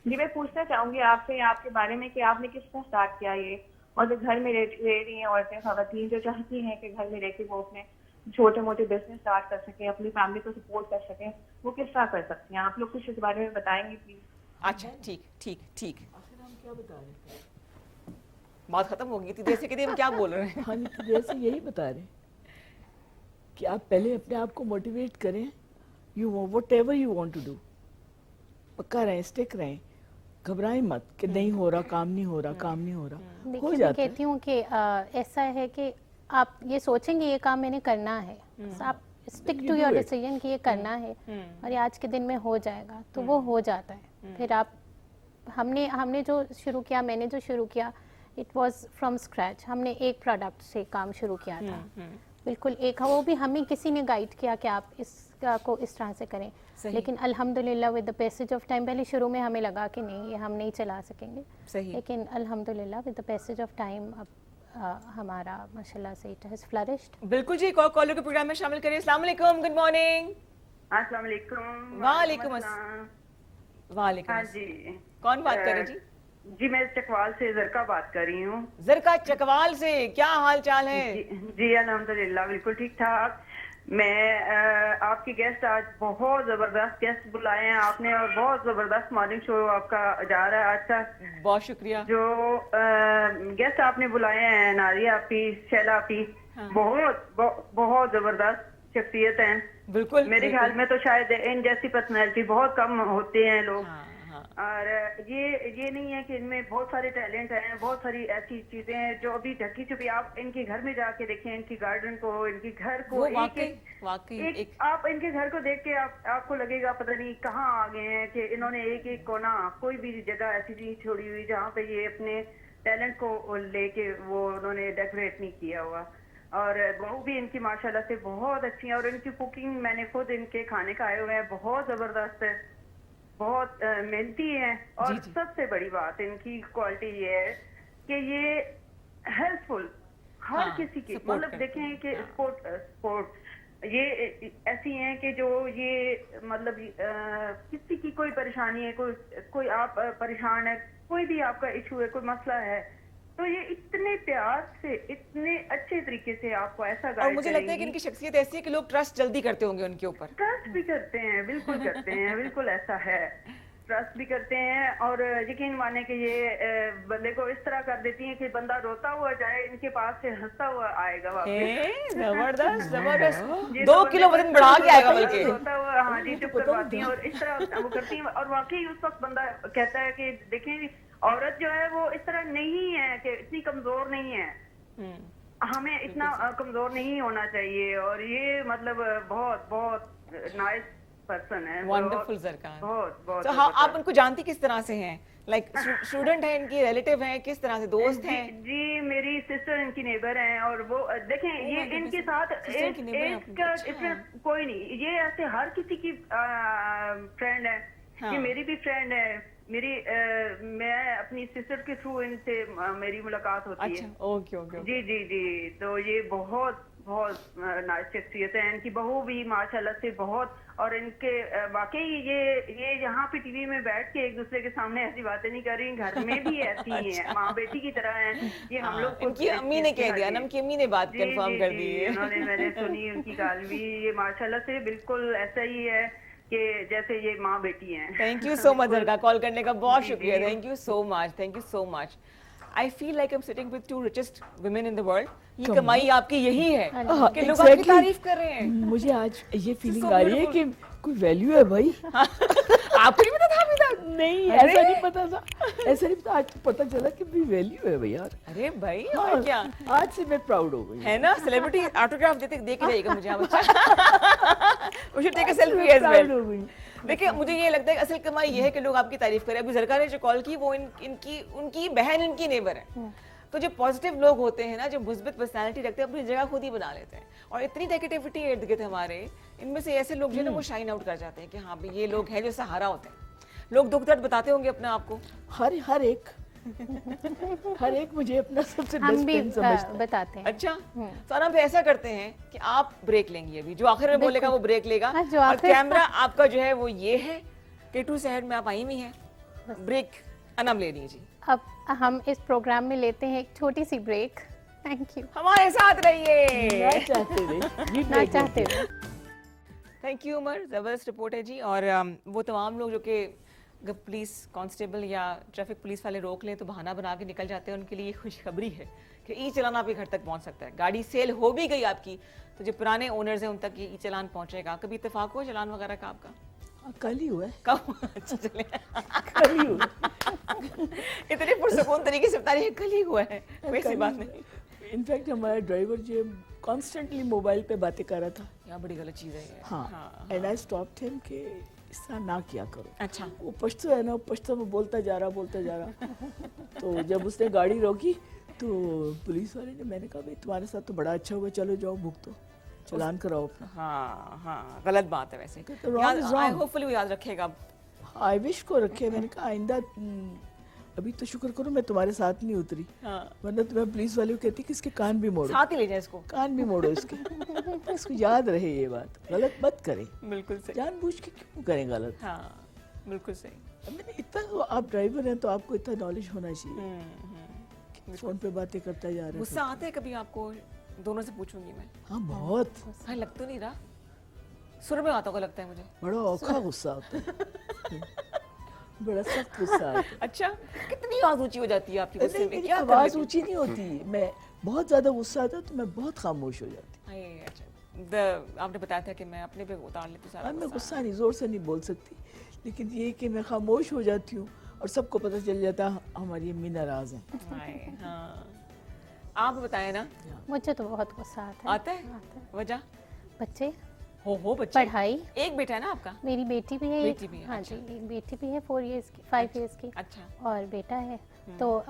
जी, मैं पूछना चाहूंगी आपसे आपके बारे में कि आपने किस तरह स्टार्ट किया ये, और जो घर में रह रही हैं औरतें, खवातीन जो चाहती हैं कि घर में रह के वो अपने छोटे मोटे बिजनेस स्टार्ट कर सकें, अपनी फैमिली को सपोर्ट कर सकें, वो किस तरह कर सकती हैं? आप लोग कुछ इस बारे में बताएंगे प्लीज? अच्छा, ठीक ठीक ठीक। आखिर हम क्या बता रहे थे? बात खत्म हो गई थी, देर से कहती हम क्या बोल रहे हैं। हाँ, तो जैसे यही बता रहे हैं कि आप पहले अपने आप को मोटिवेट करें, you whatever you want to do, पक्का रहें, स्टिक रहें, घबराएं मत कि नहीं हो रहा, काम नहीं हो रहा, काम नहीं हो रहा, हो देखिए, मैं जाता है। कहती हूँ कि ऐसा है कि आप ये सोचेंगे ये काम मैंने करना है, बस आप stick You to do your it. Decision कि ये करना है, और ये आज के दिन में हो जाएगा, तो वो हो जाता है। फिर आप हमने जो शुरू किया, मैंने जो शुरू किया, इट वाज फ्रॉम स्क्रैच। हमने एक प्रोडक्ट से काम शुरू किया था, बिल्कुल एक, वो भी हमें किसी ने गाइड किया कि आप इसका को इस तरह से करें। सही। लेकिन अल्हम्दुलिल्लाह with the passage of time, पहले शुरू में हमें लगा कि नहीं ये हम नहीं चला सकेंगे, सही। लेकिन अल्हम्दुलिल्लाह with the passage of time अब हमारा माशाल्लाह से इट हैज फ्लरिश्ड। बिल्कुल जी, कॉलर के प्रोग्राम में शामिल करिए। अस्सलाम वालेकुम, गुड मॉर्निंग। अस्सलाम वालेकुम। वालेकुम अस्सलाम। वालेकुम हाँ अस्सलाम। जी, कौन बात कर रहे जी? जी मैं चकवाल से जरका बात कर रही हूँ। जरका चकवाल से, क्या हाल चाल है? जी अल्हम्दुलिल्लाह, बिल्कुल ठीक ठाक। मैं आपकी गेस्ट आज बहुत जबरदस्त गेस्ट बुलाए हैं आपने, और बहुत जबरदस्त मॉर्निंग शो आपका जा रहा है आज का। बहुत शुक्रिया। जो गेस्ट आपने बुलाए हैं, नारिया आपी, शैला आपी, बहुत जबरदस्त शख्सियत हैं। बिल्कुल। मेरे ख्याल में तो शायद इन जैसी पर्सनैलिटी बहुत कम होते हैं लोग। हाँ, हाँ। और ये नहीं है कि इनमें बहुत सारे टैलेंट हैं, बहुत सारी ऐसी चीजें हैं जो अभी ढकी छुपी। आप इनके घर में जाके देखें, इनकी गार्डन को, इनके घर को, वो एक एक आप इनके घर को देख के आपको लगेगा पता नहीं कहाँ आ गए हैं, कि इन्होंने एक एक कोना, कोई भी जगह ऐसी नहीं छोड़ी हुई जहाँ पे ये अपने टैलेंट को लेके वो उन्होंने डेकोरेट नहीं किया हुआ। और बहू भी इनकी माशाल्लाह से बहुत अच्छी है, और इनकी कुकिंग मैंने खुद इनके खाने खाए हुए हैं, बहुत जबरदस्त है, बहुत मेहनती है। और सबसे बड़ी बात इनकी क्वालिटी ये है कि ये हेल्पफुल हर हाँ, किसी की, support मतलब करते देखें कि स्पोर्ट ये ऐसी हैं कि जो ये मतलब किसी की कोई परेशानी है, कोई आप परेशान है, कोई भी आपका इशू है, कोई मसला है, तो ये इतने प्यार से, इतने अच्छे तरीके से आपको ऐसा और गाइड मुझे लगता है कि इनकी शख्सियत ऐसी है कि लोग ट्रस्ट जल्दी करते होंगे उनके ऊपर। ट्रस्ट भी करते हैं, बिल्कुल करते हैं, बिल्कुल ऐसा है, ट्रस्ट भी करते हैं। और यकीन माने कि ये बंदे को इस तरह कर देती हैं कि बंदा रोता हुआ जाए इनके पास से हंसता हुआ आएगा वापस। जबरदस्त जबरदस्त, ये 2 तो किलो बंदे वजन को बढ़ा के आएगा बल्कि। रोता हुआ, हाँ जी, चुप करवाती हैं और इस तरह वो करती हैं। और वाकई उस वक्त बंदा कहता है कि देखें औरत जो है वो इस तरह नहीं है कि इतनी कमजोर नहीं है, हमें इतना कमजोर नहीं होना चाहिए। और ये मतलब बहुत बहुत नाइस पर्सन है, वंडरफुल सरकार। बहुत बहुत। तो हाँ, आप उनको जानती किस तरह से हैं? लाइक स्टूडेंट है इनकी, रिलेटिव हैं, किस तरह से दोस्त हैं? जी मेरी सिस्टर इनकी नेबर हैं, और वो देखें ये इनके साथ sister की neighbor है एज आपकी, का अच्छा। डिफरेंस कोई नहीं, ये ऐसे हर किसी की फ्रेंड है। हाँ। ये मेरी भी फ्रेंड है, मैं अपनी सिस्टर के थ्रू इनसे मेरी मुलाकात होती है। अच्छा, ओके ओके। जी जी जी, तो ये बहुत बहुत नाइस शख्सियत है। इनकी बहू भी माशाल्लाह से बहुत, और इनके वाकई ये यहाँ पे टीवी में बैठ के एक दूसरे के सामने ऐसी बातें नहीं कर रही, घर में भी ऐसी ही है, माँ बेटी की तरह हैं ये। हम लोग को इनकी अम्मी ने कह दिया ना, इनकी अम्मी ने बात जी, कंफर्म जी, कर जी, दी है। उन्होंने, मैंने सुनी उनकी गाल भी, ये माशाल्लाह से बिल्कुल ऐसा ही है कि जैसे ये माँ बेटी हैं। थैंक यू सो मच दरगाह, कॉल करने का बहुत जी, शुक्रिया। जी। Thank you so much, thank you so much. I feel like I am sitting with 2 richest women in the world। ये कमाई आपकी यही है कि लोग आपकी exactly। तारीफ कर रहे हैं। मुझे आज ये फीलिंग so आ रही है कि कोई वैल्यू है भाई। आपको नहीं पता था अभी तक? नहीं, अरे! ऐसा नहीं पता था, ऐसा नहीं पता, आज तो पता चला कि भी वैल्यू है भाई यार। अरे भाई, और क्या आज से मैं प्राउड हो गई। है ना, सेलिब्रिटी ऑटोग्राफ देते दे के जाएगा मुझे। We should take a selfie as proud well। हो गई। देखिए, मुझे ये लगता है कि असल कमाई ये है कि लोग आपकी तारीफ करें। अभी जरका ने जो कॉल की वो उनकी बहन इनकी नेबर है। तो जो पॉजिटिव लोग होते हैं ना, जो मुस्बित पर्सनालिटी रखते हैं, अपनी जगह खुद ही बना लेते हैं। और इतनी नेगेटिविटी इर्द गिर्द हमारे, इनमें से ऐसे लोग जो है ना वो शाइन आउट कर जाते हैं कि हाँ भाई ये लोग हैं जो सहारा होते हैं। लोग दुख दर्द बताते होंगे अपने आप को। हर एक मुझे अपना सबसे हम बेस्ट भी फ्रेंड समझता है। बताते हैं। अच्छा, तो आराम से ऐसा करते हैं कि आप ब्रेक लेंगी अभी, जो आखिर में बोलेगा वो ब्रेक लेगा। हाँ, जो और आखिर- कैमरा आपका जो है वो ये है, K2 शहर में आप आई हुई हैं। ब्रेक अनम ले लीजिए, अब हम इस प्रोग्राम में लेते हैं एक छोटी सी ब्रेक। Thank you. हमारे साथ रहिए। ना चाहते हुए, जी ना break चाहते लेते हैं। हुए। थैंक यू उमर, ज़बरदस्त रिपोर्ट है जी। और वो तमाम लोग जो कि जब पुलिस कांस्टेबल या ट्रैफिक पुलिस वाले रोक लें तो बहाना बना के निकल जाते हैं, उनके लिए खुशखबरी है कि ई चलान आपके घर तक पहुंच सकता है। गाड़ी सेल हो भी गई आपकी तो जो पुराने ओनर्स हैं उन तक ये ई चलान पहुंचेगा। कभी इत्तेफाक हो चलान वगैरह का आपका? कल ही हुआ है, कब? अच्छा चले, कल ही हुआ है। इतने पुरसकून तरीके से बता रही है कल ही हुआ है, वैसी बात नहीं। इनफैक्ट हमारा ड्राइवर जो कॉन्स्टेंटली मोबाइल पे बातें कर रहा था। यहाँ बड़ी गलत चीज़ है ये। हाँ, एंड आई स्टॉप्ड हिम कि इस तरह ना किया करो। अच्छा, वो पश्तो है ना, वो पश्तो में बोलता जा रहा। तो जब उसने गाड़ी रोकी तो पुलिस वाले ने, मैंने कहा भाई तुम्हारे साथ तो बड़ा अच्छा हुआ, चलो जाओ भुगतो, चलान कराओ अपना। हाँ, गलत बात है वैसे। तो wrong is wrong। होपफुली वो याद रखेगा। आई विश को रखे। मैंने कहा आइंदा अभी तो शुक्र करो मैं तुम्हारे साथ नहीं उतरी, हाँ, वरना तुम्हें पुलिस वाले को कहती कि इसके कान भी मोड़ो, साथ ही ले जाए इसको। कान भी मोड़ो इसके। इसको याद रहे ये बात, गलत मत करें, बिल्कुल सही। जानबूझ के क्यों करें गलत। हाँ, बिल्कुल सही। अब मैंने इतना, आप ड्राइवर हैं तो आपको इतना नॉलेज होना चाहिए। फोन पे बातें करता जा रहा गुस्सा आता है कभी आपको? दोनों से पूछूंगी मैं। है। हाँ बहुत, हाँ, लग तो नहीं रहा, सुर में आता होगा लगता है मुझे। बड़ा औखा गुस्सा होता है। बड़ा सख्त गुस्सा आता है। अच्छा, कितनी आवाज ऊंची हो जाती है आपकी गुस्से में? मेरी क्या आवाज ऊंची नहीं होती, मैं बहुत ज्यादा गुस्सा आता है तो मैं बहुत खामोश हो जाती। अच्छा, आपने बताया था कि मैं अपने पे उतार लेती सारा मैं गुस्सा। गुस्सा नहीं, जोर से नहीं बोल सकती, लेकिन ये कि मैं खामोश हो जाती हूँ और सबको पता चल जाता है हमारी अम्मी नाराज हैं। हाय, हाँ, आप बताएं ना। मुझे तो बहुत गुस्सा आता है। आता है? वजह? बच्चे हो बच्चे, पढ़ाई। एक बेटा है ना आपका? मेरी बेटी भी है, बेटी भी है, हाँ अच्छा। जी, एक बेटी भी है 4 इयर्स की, 5 इयर्स की, अच्छा। और बेटा है। तो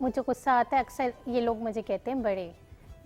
मुझे गुस्सा आता है, अक्सर ये लोग मुझे कहते हैं बड़े,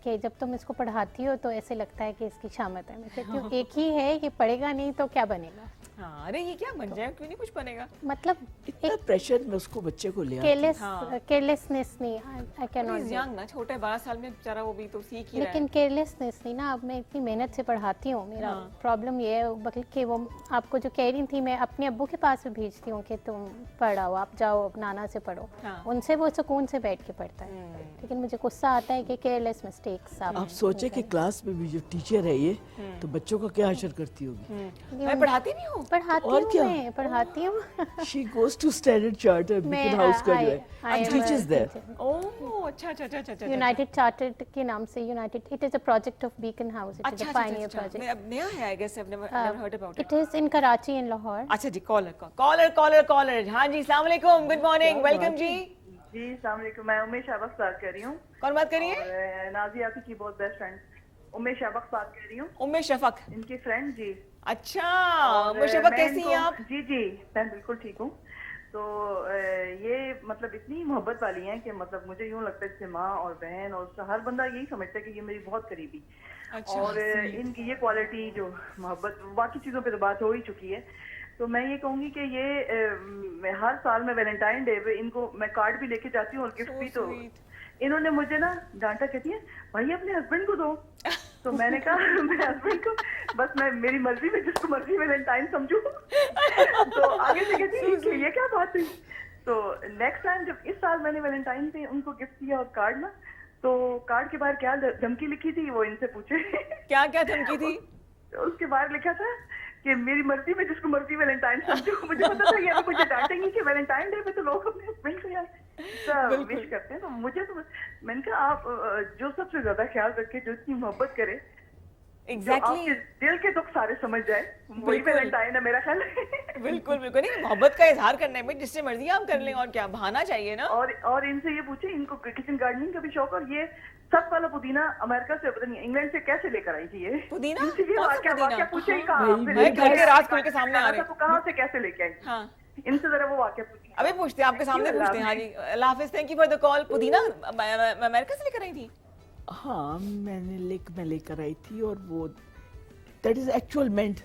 कि जब तुम इसको पढ़ाती हो तो ऐसे लगता है कि इसकी शामत है। मैं कहती हूँ एक ही है, ये पढ़ेगा नहीं तो क्या बनेगा। हाँ, अरे ये क्या बन जाए, क्यों नहीं कुछ बनेगा? मतलब इतना प्रेशर में उसको बच्चे को ले आती है। केयरलेसनेस नहीं, आई कैन नॉट। यंग ना, छोटा है, 12 साल में बेचारा, वो भी तो सीख ही रहा है। लेकिन केयरलेसनेस नहीं ना। अब मैं इतनी मेहनत से पढ़ाती हूँ, मेरा प्रॉब्लम ये है बल्कि वो आपको जो कह रही थी, मैं अपने अब्बू के पास भी भेजती हूँ कि तुम पढ़ाओ, आप जाओ नाना से पढ़ो। हाँ। उनसे वो सुकून से बैठ के पढ़ता है। लेकिन मुझे गुस्सा आता है कि केयरलेस मिस्टेक्स आप सोचे कि क्लास में भी जो टीचर है ये, तो बच्चों का क्या असर करती होगी। मैं पढ़ाती भी हूँ। पढ़ाती और हूँ, क्या? मैं पढ़ाती हूँ। She goes to standard charter beacon house का जो है, टीचर्स देयर। ओह, अच्छा अच्छा अच्छा अच्छा। यूनाइटेड चार्टर्ड के नाम से, United, it is a project of beacon house, it is अच्छा अ अच्छा पायनियर अच्छा, मैं प्रोजेक्ट। अब नया है, I guess, I've never heard about it. It is in Karachi in Lahore. अच्छा जी, कॉलर। हाँ जी, अस्सलाम वालेकुम, गुड मॉर्निंग, वेलकम जी। जी अस्सलाम वालेकुम, मैं उम्मे शाबक बात कर रही हूँ। कौन बात करिए? और नाज़िया आपकी की बहुत बेस्ट फ्रेंड उम्मे शाबक बात कर रही हूँ, उम्मे शफक। इनकी फ्रेंड जी। अच्छा, और उम्मे शफक मैं कैसी हैं इनको- आप? जी जी, मैं बिल्कुल ठीक हूँ। तो ये मतलब इतनी मोहब्बत वाली हैं कि मतलब मुझे यूँ लगता है जैसे माँ और बहन, और हर बंदा यही समझता है कि ये मेरी बहुत करीबी। अच्छा, और इनकी ये क्वालिटी जो मोहब्बत, बाकी चीज़ों पे तो बात हो ही चुकी है। तो मैं ये कहूँगी कि ये हर साल मैं वैलेंटाइन डे पे इनको मैं कार्ड भी लेके जाती हूँ और गिफ्ट भी। तो इन्होंने मुझे ना डांटा, कहती है भाई अपने हस्बैंड को दो। तो मैंने कहा मेरे हस्बैंड को बस मैं मेरी मर्जी में जिसको मर्जी वैलेंटाइन समझूं। तो आगे से कहती है कि ये क्या बात हुई। तो नेक्स्ट टाइम जब इस साल मैंने वैलेंटाइन पे उनको गिफ्ट दिया और कार्ड ना, तो कार्ड के बाहर क्या धमकी लिखी थी वो इनसे पूछे। क्या क्या धमकी थी? उसके बाहर लिखा था कि मेरी मर्जी में जिसको मर्जी वैलेंटाइन समझो। मुझे पता था ये अभी मुझे डांटेंगी कि वैलेंटाइन डे पे तो लोग अपने हस्बैंड को यार विश करते हैं। तो मुझे तो मैंने कहा आप जो सबसे ज्यादा ख्याल रखे, जो इतनी मोहब्बत करे, एग्जैक्टली, आपके दिल के दुख सारे समझ जाए, वही वैलेंटाइन है मेरा ख्याल है। बिल्कुल बिल्कुल। नहीं, मोहब्बत का इजहार करने में जिससे मर्जी आप कर लें, और क्या बहाना चाहिए ना। और इनसे ये पूछे, इनको किचन गार्डनिंग का भी शौक, और ये सब वाला पुदीना अमेरिका से, पता नहीं इंग्लैंड से कैसे लेकर आई थी ये पुदीना? इनसे ये कौन सा पुदीना? वाक्य पूछे ही कहा मैं घर के राज खुल के सामने आ रहे तो कहाँ से कैसे लेके आई। हाँ, इनसे जरा वो वाक्य पूछे। अभी पूछते हैं, आपके सामने पूछते हैं। हाँ जी, अल्लाह हाफिज, thank you for the call. पुदीना अमेरिका से लेकर आई थी? हाँ, मैं लेकर आई थी, और वो दैट इज एक्चुअल मेंट।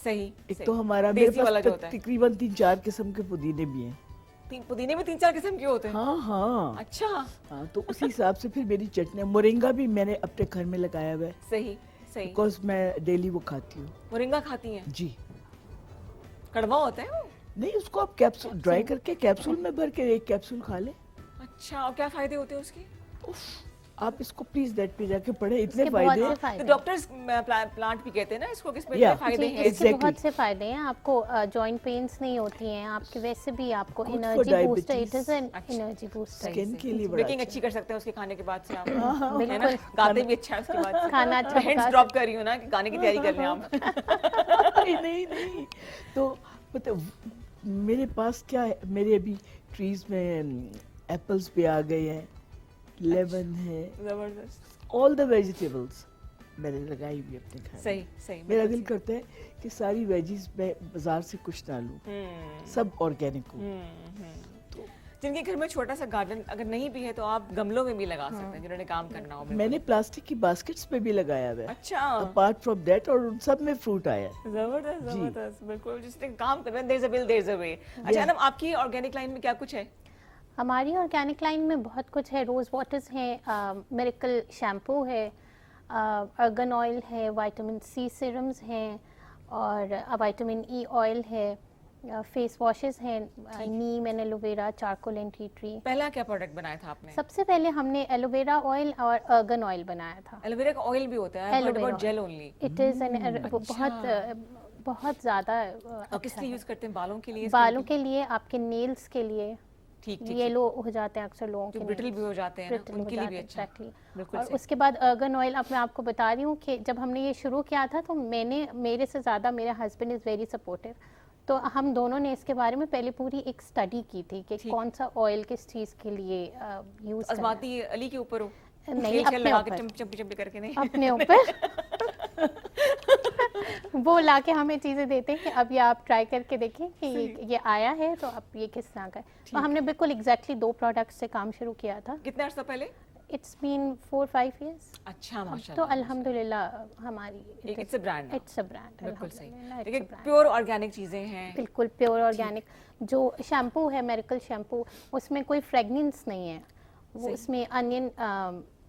सही। एक तो हमारा मेरे देसी वाला जो पास होता है। तकरीबन 3-4 किस्म के पुदीने भी हैं। पुदीने में 3-4 किस्म के होते हैं? हाँ हाँ अच्छा, हाँ। तो उसी हिसाब से फिर मेरी चटनी, मोरिंगा भी मैंने अपने घर में लगाया हुआ है, सही सही। बिकॉज मैं डेली वो खाती हूँ। मोरिंगा खाती हैं? जी कड़वा होता है वो? नहीं, उसको आप कैप्सूल ड्राई करके कैप्सूल में भर के एक कैप्सूल खा ले। अच्छा, और क्या फायदे होते हैं उसके? आप इसको प्लीज नेट पे जाके पढ़े, इतने इसके बहुत फायदे से हैं। फायदे तो हैं। डॉक्टर्स प्लांट भी कहते हैं ना इसको, किस पे Yeah. फायदे जी, हैं? इसके Exactly. बहुत से फायदे हैं। आपको जॉइंट पेन्स नहीं होती हैं, आपके वैसे भी आपको Good for energy booster, diabetes. It is an अच्छा। Energy booster. स्किन के लिए बड़ा बेकिंग अच्छा अच्छी कर सकते हैं उसके खाने के बाद से आप, हाँ, है ना? बिल्कुल। गाते भी अच्छा है उसके बाद से। खाना अच्छा मैं हिंट्स पका ड्रॉप कर रही हूँ ना कि गाने की तैयारी कर लें आप। है। नहीं तो पता मेरे पास क्या है, मेरे अभी ट्रीज में एप्पल्स भी आ गए हैं, लेमन है, जबरदस्त, ऑल द वेजिटेबल्स मैंने लगाई हुई अपने घर में। सही सही। मेरा दिल करता है कि सारी वेजीज मैं बाजार से कुछ ना लूं, सब ऑर्गेनिक हो। तो जिनके घर में छोटा सा गार्डन अगर नहीं भी है तो आप गमलों में भी लगा सकते हैं, जिन्होंने काम करना हो। मैंने प्लास्टिक की बास्केट्स में भी लगाया हुआ है, अच्छा, अपार्ट फ्रॉम दैट, और उन सब में फ्रूट आया है। जबरदस्त जबरदस्त, बिल्कुल। जिसने काम कर रहे हैं, there is a will, there is a way. अच्छा ना, आपकी ऑर्गेनिक लाइन में क्या कुछ है? हमारी ऑर्गेनिक लाइन में बहुत कुछ है। रोज़ वाटर्स हैं, मिरेकल शैम्पू है, अर्गन ऑयल है, विटामिन सी सीरम्स हैं, और विटामिन ई ऑयल है, फेस वॉशेस हैं, neem and aloe vera, charcoal and tea tree. पहला क्या प्रोडक्ट बनाया था आपने? सबसे पहले हमने एलोवेरा ऑयल और अर्गन ऑयल बनाया था। एलोवेरा का ऑयल भी होता है, Aloe vera gel only? It is an बहुत ज़्यादा और किस लिए यूज करते हैं? बालों के लिए? बालों के लिए, आपके नेल्स के लिए, ठीक ठीक, येलो हो जाते हैं अक्सर लोगों जो के ब्रिटल nails। भी हो जाते हैं ना, Brittle हो उनके लिए भी जाते अच्छा है। exactly। बिल्कुल और सही। उसके बाद अर्गन ऑयल, अब मैं आपको बता रही हूँ कि जब हमने ये शुरू किया था तो मेरे से ज़्यादा मेरे हस्बैंड इज़ वेरी सपोर्टिव। तो हम दोनों ने इसके बारे में पहले पूरी एक स्टडी की थी कि कौन सा ऑयल किस चीज़ के लिए यूज़ करना है। अजमाती अली के ऊपर हो? नहीं, तेल शेल अपने लगा के ऊपर। चम्पी चम्पी करके नहीं? अपने ऊपर वो लाके हमें चीज़ें देते हैं कि अब ये आप ट्राई करके देखें कि ये आया है तो अब ये किस तरह का है। तो हमने बिल्कुल एग्जैक्टली 2 प्रोडक्ट्स से काम शुरू किया था। कितने अर्सा पहले? It's been 4-5 years. अच्छा, माशाल्लाह। तो अल्हम्दुलिल्लाह हमारी it's a brand. It's a brand. बिल्कुल सही। अल्हम्दुलिल्लाह, देखिए it's a brand। Pure organic चीजें हैं। बिल्कुल प्योर ऑर्गेनिक। जो शैम्पू है मेरिकल शैम्पू, उसमें कोई फ्रेगनेंस नहीं है। वो उसमें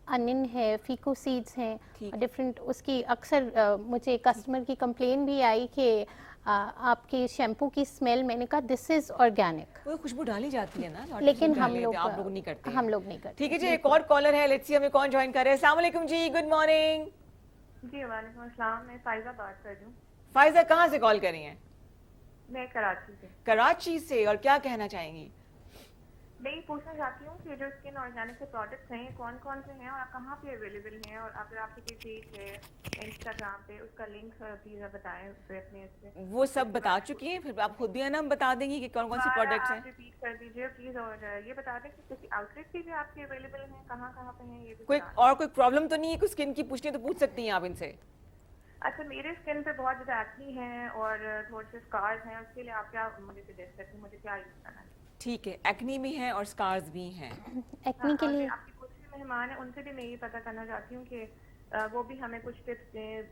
अनियन है, फीको सीड्स हैं, डिफरेंट। उसकी अक्सर मुझे कस्टमर की कंप्लेन भी आई कि आपके शैम्पू की स्मेल, मैंने कहा दिस इज ऑर्गेनिक। वो खुशबू डाली जाती है ना, लेकिन हम लोग आप लोग नहीं करते। हम लोग नहीं करते। ठीक है जी, एक और कॉलर है, लेट्स सी हमें कौन ज्वाइन कर रहे हैं। अस्सलाम वालेकुम जी, गुड मॉर्निंग। जी वालेकुम अस्सलाम, मैं फायजा बात कर रही हूँ। फायजा कहाँ से कॉल कर रही हैं? मैं कराची से। कराची से, और क्या कहना चाहेंगी? मैं ये पूछना चाहती हूँ कि जो स्किन ऑर्गेनिक के प्रोडक्ट्स हैं कौन कौन से हैं और कहाँ पे अवेलेबल हैं, और अगर आपकी कोई पेज है इंस्टाग्राम पे उसका लिंक प्लीज बताएं अपने इससे। वो सब बता चुकी हैं, फिर आप खुद भी है ना बता देंगी कि कौन कौन से प्रोडक्ट्स हैं। रिपीट कर दीजिए प्लीज, और ये बता दें कि किसी आउटलेट पे भी आपके अवेलेबल हैं, कहाँ कहाँ पे हैं ये भी कोई बता दें। और कोई प्रॉब्लम तो नहीं है? कोई स्किन की पूछनी है तो पूछ सकती हैं आप इनसे। अच्छा, मेरे स्किन पे बहुत ज़्यादा एक्नी है और थोड़े से स्कार्स हैं, उसके लिए आप क्या मुझे सजेस्ट करते हैं, मुझे क्या यूज़ करना है? ठीक है, एक्नी भी है और स्कार्स भी हैं। एक्नी के लिए आपके कुछ भी मेहमान हैं उनसे भी मैं ये पता करना चाहती हूँ कि वो भी हमें कुछ टिप्स दें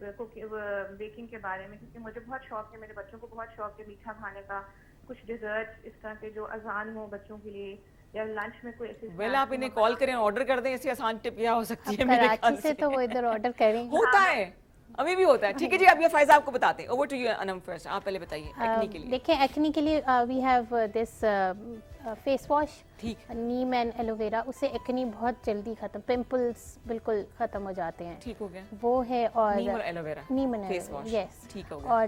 बेकिंग के बारे में, क्योंकि मुझे बहुत शौक है, मेरे बच्चों को बहुत शौक है मीठा खाने का। कुछ डिजर्ट इस तरह के जो आसान हो बच्चों के लिए, या लंच में कोई ऐसी वेल आप इन्हें कॉल करें, ऑर्डर कर दें। ऐसी आसान टिप क्या हो सकती है मेरे ख्याल कराची से तो वो इधर ऑर्डर करेंगे। होता है, अभी भी होता है। ठीक है जी, अब ये फायजा आपको बताते हैं। Over to you Anam first, आप पहले बताइए एक्नी के लिए। देखिए एक्नी के लिए we have this face wash, ठीक। Neem and aloe vera. उससे एक्नी बहुत जल्दी खत्म, पिंपल्स बिल्कुल खत्म हो जाते हैं। ठीक हो गया। वो है। और नीम और aloe vera, Neem and face wash, yes. ठीक हो गया। और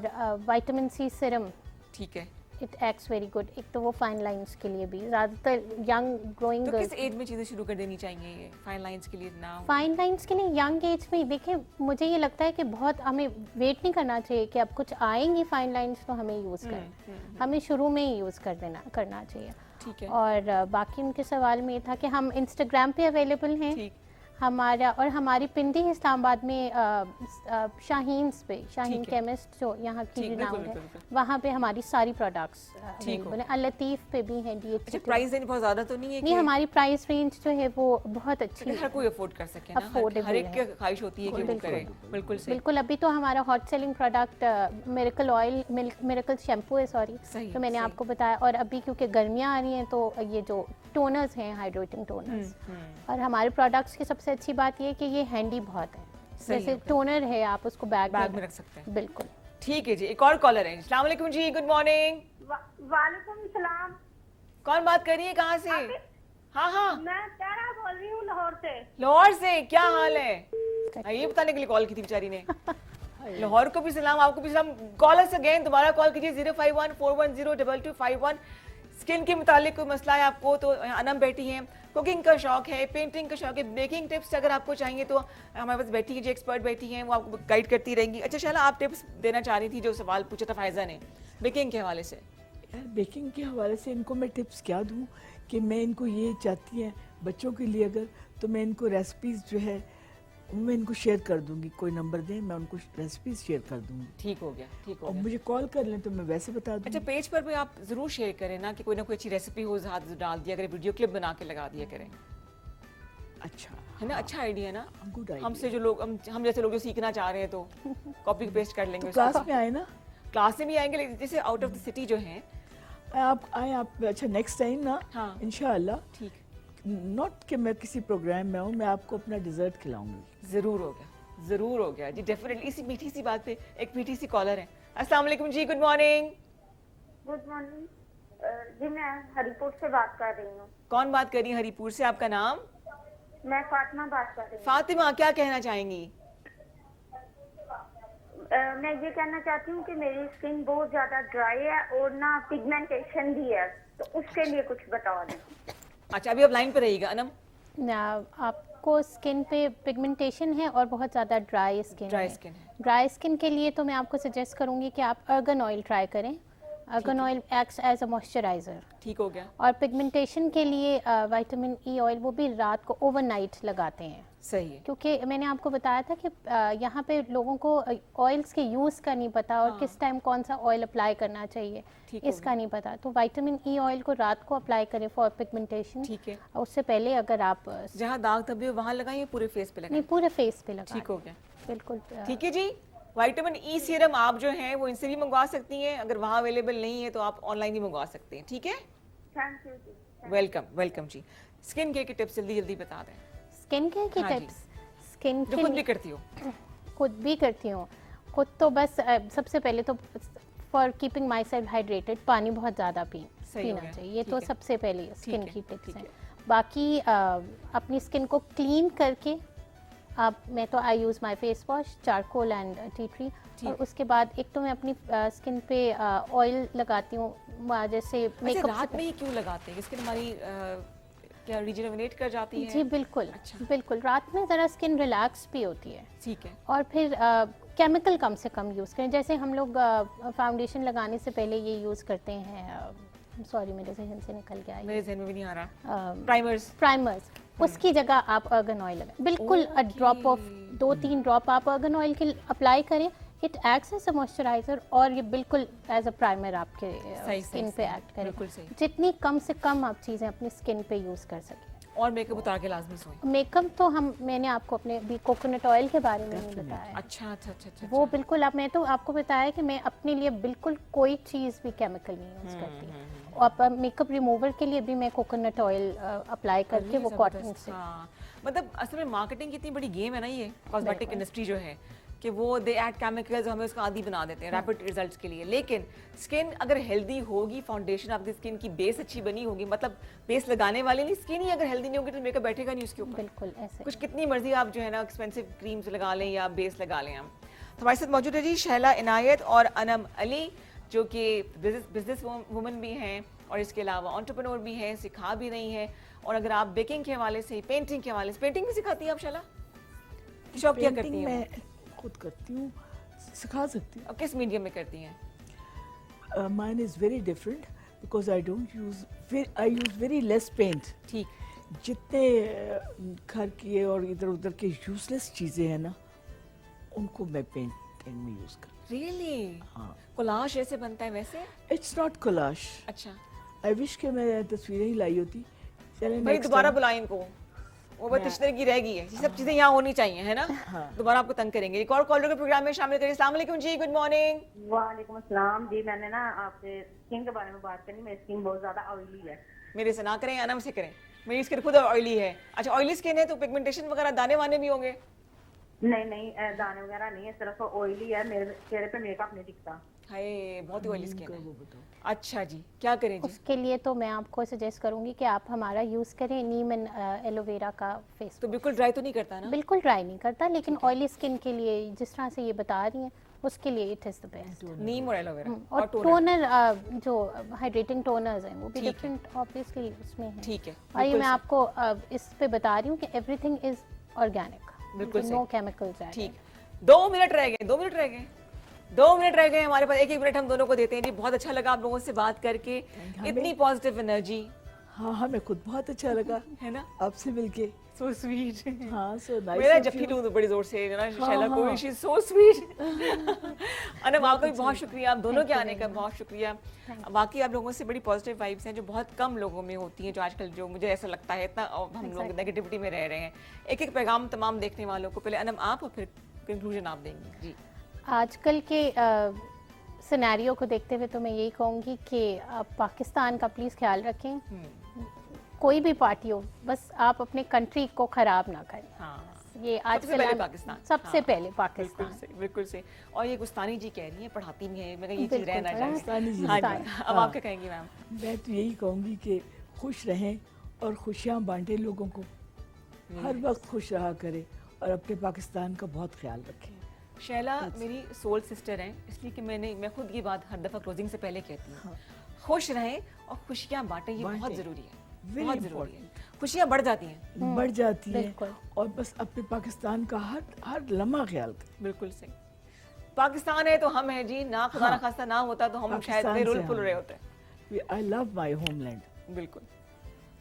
विटामिन सी सीरम, ठीक है। It acts very good. एक तो वो फाइन लाइंस के लिए भी, ज़्यादातर यंग ग्रोइंग तो किस एज में चीजें शुरू कर देनी चाहिए ये फाइन लाइंस के लिए नाउ? फाइन लाइंस के लिए यंग एज में। देखिए मुझे ये लगता है कि बहुत हमें वेट नहीं करना चाहिए कि अब कुछ आएंगी फाइन लाइंस तो हमें यूज़ करें, हमें शुरू में ही यूज़ करना चाहिए। ठीक है। और बाकी उनके सवाल में ये था कि हम इंस्टाग्राम पे अवेलेबल हैं ठीक। हमारा, और हमारी पिंडी इस्लामाबाद में शाहीन्स पे, शाहीन ठीक है। केमिस्ट जो यहाँ की ठीक, रिनाउंड बिल्कुल, है, बिल्कुल। वहाँ पे हमारी सारी प्रोडक्ट्स ठीक हो। अवेलेबल हैं। अल-लतीफ़ पे भी हैं, अच्छा, DHC पे। प्राइस रेंज बहुत ज्यादा तो नहीं है? नहीं, कि हमारी प्राइस रेंज जो है वो बहुत अच्छी हर है। कोई अफोर्ड कर सके ना, Affordable हर एक है। की ख्वाहिश होती है कि वो बिल्कुल, करे। बिल्कुल सही। बिल्कुल। अभी तो हमारा hot selling product miracle oil, miracle shampoo है, सॉरी, सही, तो मैंने सही। आपको बताया। और अभी क्योंकि गर्मियाँ आ रही हैं तो ये जो टोनर्स हैं, हाइड्रेटिंग टोनर्स, और हमारे प्रोडक्ट्स की सबसे अच्छी बात ये है कि ये हैंडी बहुत है। सही जैसे है। टोनर है, आप उसको बैग में रख सकते हैं। बिल्कुल। ठीक है जी, एक और कॉलर है। अस्सलाम वालेकुम जी, गुड मॉर्निंग। वालेकुम सलाम। कौन बात कर रही है, कहाँ से? हाँ हाँ, मैं तारा बोल रही हूँ लाहौर से। लाहौर से। क्या हाल है? ये बताने के लिए कॉल की थी बेचारी ने। लाहौर को भी सलाम, आपको भी सलाम। कॉलर्स अगेन दोबारा कॉल कीजिए 0514102251। स्किन के मुतालिक कोई मसला है आपको तो अनम बैठी हैं। कुकिंग का शौक है, पेंटिंग का शौक है, बेकिंग टिप्स अगर आपको चाहिए तो हमारे पास बैठी है जो एक्सपर्ट बैठी हैं, वो आपको गाइड करती रहेंगी। अच्छा शाला, आप टिप्स देना चाह रही थी, जो सवाल पूछा था फायजा ने बेकिंग के हवाले से। यार बेकिंग के हवाले से इनको मैं टिप्स क्या दूँ कि मैं इनको ये चाहती हैं बच्चों के लिए, अगर तो मैं इनको रेसिपीज़ जो है मैं इनको शेयर कर दूंगी। कोई नंबर दें, मैं उनको रेसिपीज़ शेयर कर दूंगी। ठीक हो गया, ठीक हो और गया। मुझे कॉल कर लें तो मैं वैसे बता दूंगी। अच्छा, पेज पर भी आप जरूर शेयर करें ना, कि कोई ना कोई अच्छी रेसिपी हो, हाथ डाल दिया करें, वीडियो क्लिप बना के लगा दिया करें, अच्छा है ना? अच्छा आइडिया है ना? Good idea. हमसे जो लोग हम जैसे लोग जो सीखना चाह रहे हैं तो कॉपी पेस्ट कर लेंगे। तो क्लास में आए ना, क्लास में भी आएंगे, लेकिन जैसे आउट ऑफ द सिटी जो हैं। आप आए आप। अच्छा नेक्स्ट टाइम ना, हाँ। इंशाल्लाह, ठीक, नॉट कि मैं किसी प्रोग्राम में आऊँ, मैं आपको अपना डिज़र्ट खिलाऊंगी। जरूर हो गया, जरूर हो गया जी, डेफिनेटली। इसी मीठी सी बात पे एक मीठी सी कॉलर है। अस्सलाम वालेकुम जी, गुड मॉर्निंग। गुड मॉर्निंग जी, मैं हरिपुर से बात कर रही हूँ। कौन बात कर रही है हरिपुर से? आपका नाम? मैं फातिमा बात कर रही हूँ। फातिमा, क्या कहना चाहेंगी? मैं ये कहना चाहती हूँ कि मेरी स्किन बहुत ज्यादा ड्राई है और ना पिगमेंटेशन भी है, तो उसके लिए कुछ बता दें। अच्छा, अभी आप लाइन पे रहिएगा अनम। आपको स्किन पे पिगमेंटेशन है और बहुत ज़्यादा ड्राई स्किन ड्राई है। स्किन है। ड्राई स्किन के लिए तो मैं आपको सजेस्ट करूँगी कि आप अर्गन ऑयल ट्राई करें। Argan oil acts as a moisturiser. ठीक हो गया, और पिगमेंटेशन के लिए विटामिन ई ऑयल, वो भी रात को ओवरनाइट लगाते हैं। सही है। क्योंकि मैंने आपको बताया था कि यहाँ पे लोगों को ऑयल्स के यूज़ का नहीं पता और किस टाइम कौन सा ऑयल अप्लाई करना चाहिए ठीक हो इसका नहीं पता। तो विटामिन ई ऑयल को रात को अप्लाई करें फॉर पिगमेंटेशन। ठीक है। उससे पहले अगर आप जहाँ दाग धब्बे हो वहाँ लगाइए, पूरे फेस पे लगाइए। नहीं पूरे फेस पे लगा ठीक हो गया। बिल्कुल ठीक है जी। विटामिन ई सीरम आप जो है वो इनसे भी मंगवा सकती हैं, अगर वहाँ अवेलेबल नहीं है तो आप ऑनलाइन भी मंगवा सकते हैं। ठीक है, thank you ji. Welcome welcome ji. Skin care के टिप्स जल्दी जल्दी बता दें, स्किन केयर की हाँ जी। टिप्स। स्किन जो खुद भी करती हो। खुद भी करती हूँ। खुद तो बस सबसे पहले तो for keeping my self hydrated पानी बहुत ज़्यादा सही हो पीना गया, चाहिए। ये ठीक तो है। सबसे पहले स्किन है, की टिप्स ठीक हैं। है। बाकी अपनी स्किन को क्लीन करके आप, मैं तो I use my face wash, charcoal and tea tree. और उसके बाद एक तो मैं अपनी स्किन पे ऑयल लगाती हूँ जैसे अच्छा, मेकअप रात में ही क्यों लगाते हैं? स्किन हमारी क्या रिजनरेट कर जाती है? जी बिल्कुल। अच्छा। बिल्कुल रात में ज़रा स्किन रिलैक्स भी होती है। ठीक है। और फिर केमिकल कम से कम यूज़ करें। जैसे हम लोग फाउंडेशन लगाने से पहले ये यूज़ करते हैं, सॉरी मेरे जहन से निकल गया मेरे जहन में भी नहीं आ रहा। प्राइमर्स। उसकी जगह आप अर्गन ऑयल लगाएं। बिल्कुल ड्रॉप ऑफ 2-3 ड्रॉप आप अर्गन ऑयल के अप्लाई करें। It acts as a moisturiser और ये बिल्कुल एज अ प्राइमर आपके स्किन पे एक्ट बिल्कुल करें। सही। जितनी कम से कम आप चीज़ें अपनी स्किन पे यूज़ कर सकें। और मेकअप उतार के लाजमी सोएं। मेकअप तो मैंने आपको अपने भी कोकोनट ऑयल के बारे में नहीं बताया है। अच्छा अच्छा अच्छा अच्छा। वो बिल्कुल मैं तो आपको बताया कि मैं अपने लिए बिल्कुल कोई चीज़ भी केमिकल नहीं यूज़ करती। और मेकअप रिमूवर के लिए भी मैं कोकोनट ऑयल अप्लाई करके वो कॉटन से। हाँ, मतलब असल में मार्केटिंग की इतनी बड़ी गेम है ना ये कॉस्मेटिक इंडस्ट्री जो है, कि वो दे ऐड केमिकल्स, हमें उसका आदी बना देते हैं रैपिड रिजल्ट्स के लिए। लेकिन स्किन अगर हेल्दी होगी, फाउंडेशन आपकी स्किन की बेस अच्छी बनी होगी, मतलब बेस लगाने वाले नहीं, स्किन ही अगर हेल्दी नहीं होगी तो मेकअप बैठेगा नहीं उसके ऊपर। बिल्कुल ऐसे। कुछ कितनी मर्जी आप जो है ना एक्सपेंसिव क्रीम्स लगा लें या बेस लगा लें हम। तो हमारे साथ मौजूद है जी शैला इनायत और अनम अली, जो कि बिजनेस वुमन भी हैं और इसके अलावा एंटरप्रेन्योर भी हैं, सिखा भी रही हैं। और अगर आप बेकिंग के हवाले से, पेंटिंग के हवाले से, पेंटिंग भी सिखाती हैं आप शैला? शौक क्या करती हैं? मैं खुद करती हूँ, सिखा सकती और किस मीडियम में करती हैं? हूँ। Mine is very different because I use very less paint. ठीक। जितने घर के और इधर उधर के यूजलेस चीज़ें हैं ना, उनको मैं पेंटिंग में यूज़ करती रियली? हाँ। कोलाज ऐसे बनता है वैसे? हूँ। इट्स नॉट कोलाश। अच्छा आई विश के मैं तस्वीरें ही लाई होती। चलें भाई next दोबारा time। बुलाएं इनको, वो बस इस तरह की रह गई है। ये सब चीजें यहाँ होनी चाहिए, है ना? दोबारा आपको तंग करेंगे। एक और कॉलर के प्रोग्राम में शामिल करिए। अस्सलाम वालेकुम जी, गुड मॉर्निंग। वालेकुम अस्सलाम जी। मैंने ना आपसे स्किन के बारे में बात करनी। मेरी स्किन बहुत ज्यादा ऑयली है। मेरे से ना करें, अनम से करें। मेरी स्किन खुद ऑयली है। अच्छा, ऑयली स्किन है तो पिगमेंटेशन वगैरह, दाने वाने भी होंगे? नहीं नहीं, दाने वगैरह नहीं है, सिर्फ ऑयली है। मेरे चेहरे पे मेकअप नहीं दिखता। हाय, बहुत ही ऑयली स्किन वो है। बताओ। अच्छा जी, क्या करें जी? उसके लिए तो मैं आपको सजेस्ट करूंगी कि आप हमारा यूज़ करें नीम एंड एलोवेरा का फेस। तो बिल्कुल ड्राई तो नहीं करता ना? बिल्कुल ड्राई नहीं करता, लेकिन ऑयली स्किन के लिए जिस तरह से ये बता रही हैं उसके लिए इट इज़ द बेस्ट। नीम और एलोवेरा और टोनर जो हाइड्रेटिंग टोनर्स हैं वो भी ठीक है। डिफरेंट ऑब्वियसली उसमें हैं। ठीक है, और ये बिल्कुल मैं आपको इस पे बता रही हूँ कि एवरीथिंग इज ऑर्गेनिक, बिल्कुल नो सही। केमिकल्स। ठीक, 2 मिनट रह गए, 2 मिनट रह गए, 2 मिनट रह गए हमारे पास। 1-1 मिनट हम दोनों को देते हैं जी। बहुत अच्छा लगा आप लोगों से बात करके, इतनी पॉजिटिव एनर्जी, हाँ, हमें खुद बहुत अच्छा लगा है ना? आपसे मिलके। So sweet. हाँ, सो नाइस। मेरा जफ्फी लूं तो बड़ी जोर से ना शैला को, she is so sweet. Anam, आपका भी बहुत शुक्रिया, आप दोनों के आने का बहुत शुक्रिया। बाकी आप लोगों से बड़ी पॉजिटिव वाइब्स हैं जो बहुत कम लोगों में होती हैं, जो आजकल जो मुझे ऐसा लगता है इतना हम लोग नेगेटिविटी में रह रहे हैं। एक पैगाम तमाम देखने वालों को, पहले अनम आप और फिर कंक्लूजन आप देंगी जी। आजकल के सिनेरियो को देखते हुए तो मैं यही कहूँगी कि आप पाकिस्तान का प्लीज़ ख्याल रखें। कोई भी पार्टी हो, बस आप अपने कंट्री को ख़राब ना करें। हाँ, ये सबसे आजकल पहले पाकिस्तान। सबसे हाँ, पहले पाकिस्तान। बिल्कुल सही, बिल्कुल सही। और ये गुस्तानी जी कह रही हैं, पढ़ाती भी हैं, मैं कहा ये चीज़ रहना बिल्कुल, चाहिए। गुस्तानी जी। हाँ जी, गुस्तानी। अब आप क्या कहेंगी मैम? मैं तो यही कहूँगी कि खुश रहें और खुशियाँ बांटें लोगों को। हर वक्त खुश रहा करें और अपने पाकिस्तान का बहुत ख्याल रखें। शैला मेरी सोल सिस्टर हैं, इसलिए कि मैं खुद ये बात हर दफ़ा क्लोजिंग से पहले कहती हूँ, खुश रहें और खुशियाँ बांटें, ये बहुत बांटें। ज़रूरी है, Very बहुत ज़रूरी है। खुशियाँ बढ़ जाती हैं। बढ़ जाती है बिल्कुल। और बस अपने पाकिस्तान का हर लम्हा ख्याल करें। बिल्कुल सही। पाकिस्तान है तो हम हैं जी, ना खुदा ना खास्ता ना होता तो हम शायद पाकिस्तान बेरुल से फुल हम। रहे होते। I love my homeland. बिल्कुल।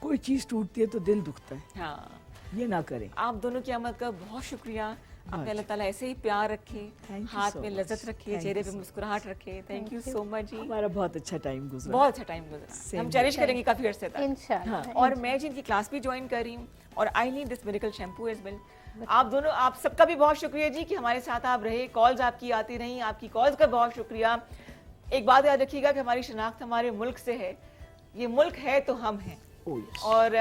कोई चीज़ टूटती है तो दिल दुखता है। हाँ, ये ना करें। आप दोनों की आमद का बहुत शुक्रिया। अपने अल्लाह ताला ऐसे ही प्यार रखे, Thank you हाथ so में much. लज्जत रखे, Thank चेहरे you पे so मुस्कुराहट रखे। थैंक यू सो मच जी। हमारा बहुत अच्छा टाइम गुजरा। बहुत अच्छा टाइम गुजरा, Same हम here. चेरिश करेंगे काफी अरसे तक। इंशाल्लाह। और मैं जिनकी क्लास भी ज्वाइन कर रही हूँ, और I need this miracle shampoo as well. आप दोनों, आप सबका भी बहुत शुक्रिया जी कि हमारे साथ आप रहे, कॉल्स आपकी आती रही, आपकी कॉल्स का बहुत शुक्रिया। एक बात याद रखिएगा कि हमारी शनाख्त हमारे मुल्क से है, ये मुल्क है तो हम हैं। Oh, yes. और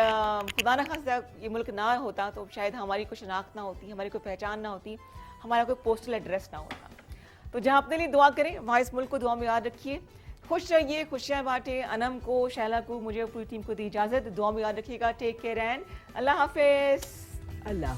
खुदा न खास्ता ये मुल्क ना होता तो शायद हमारी कोई शनाख्त ना होती, हमारी कोई पहचान ना होती, हमारा कोई पोस्टल एड्रेस ना होता। तो जहाँ अपने लिए दुआ करें, वहाँ इस मुल्क को दुआ में याद रखिए। खुश रहिए, खुशियाँ बांटें। अनम को, शैला को, मुझे, पूरी टीम को दी इजाज़त। दुआ में याद रखिएगा। टेक केयर एंड अल्लाह हाफिज़। अल्लाह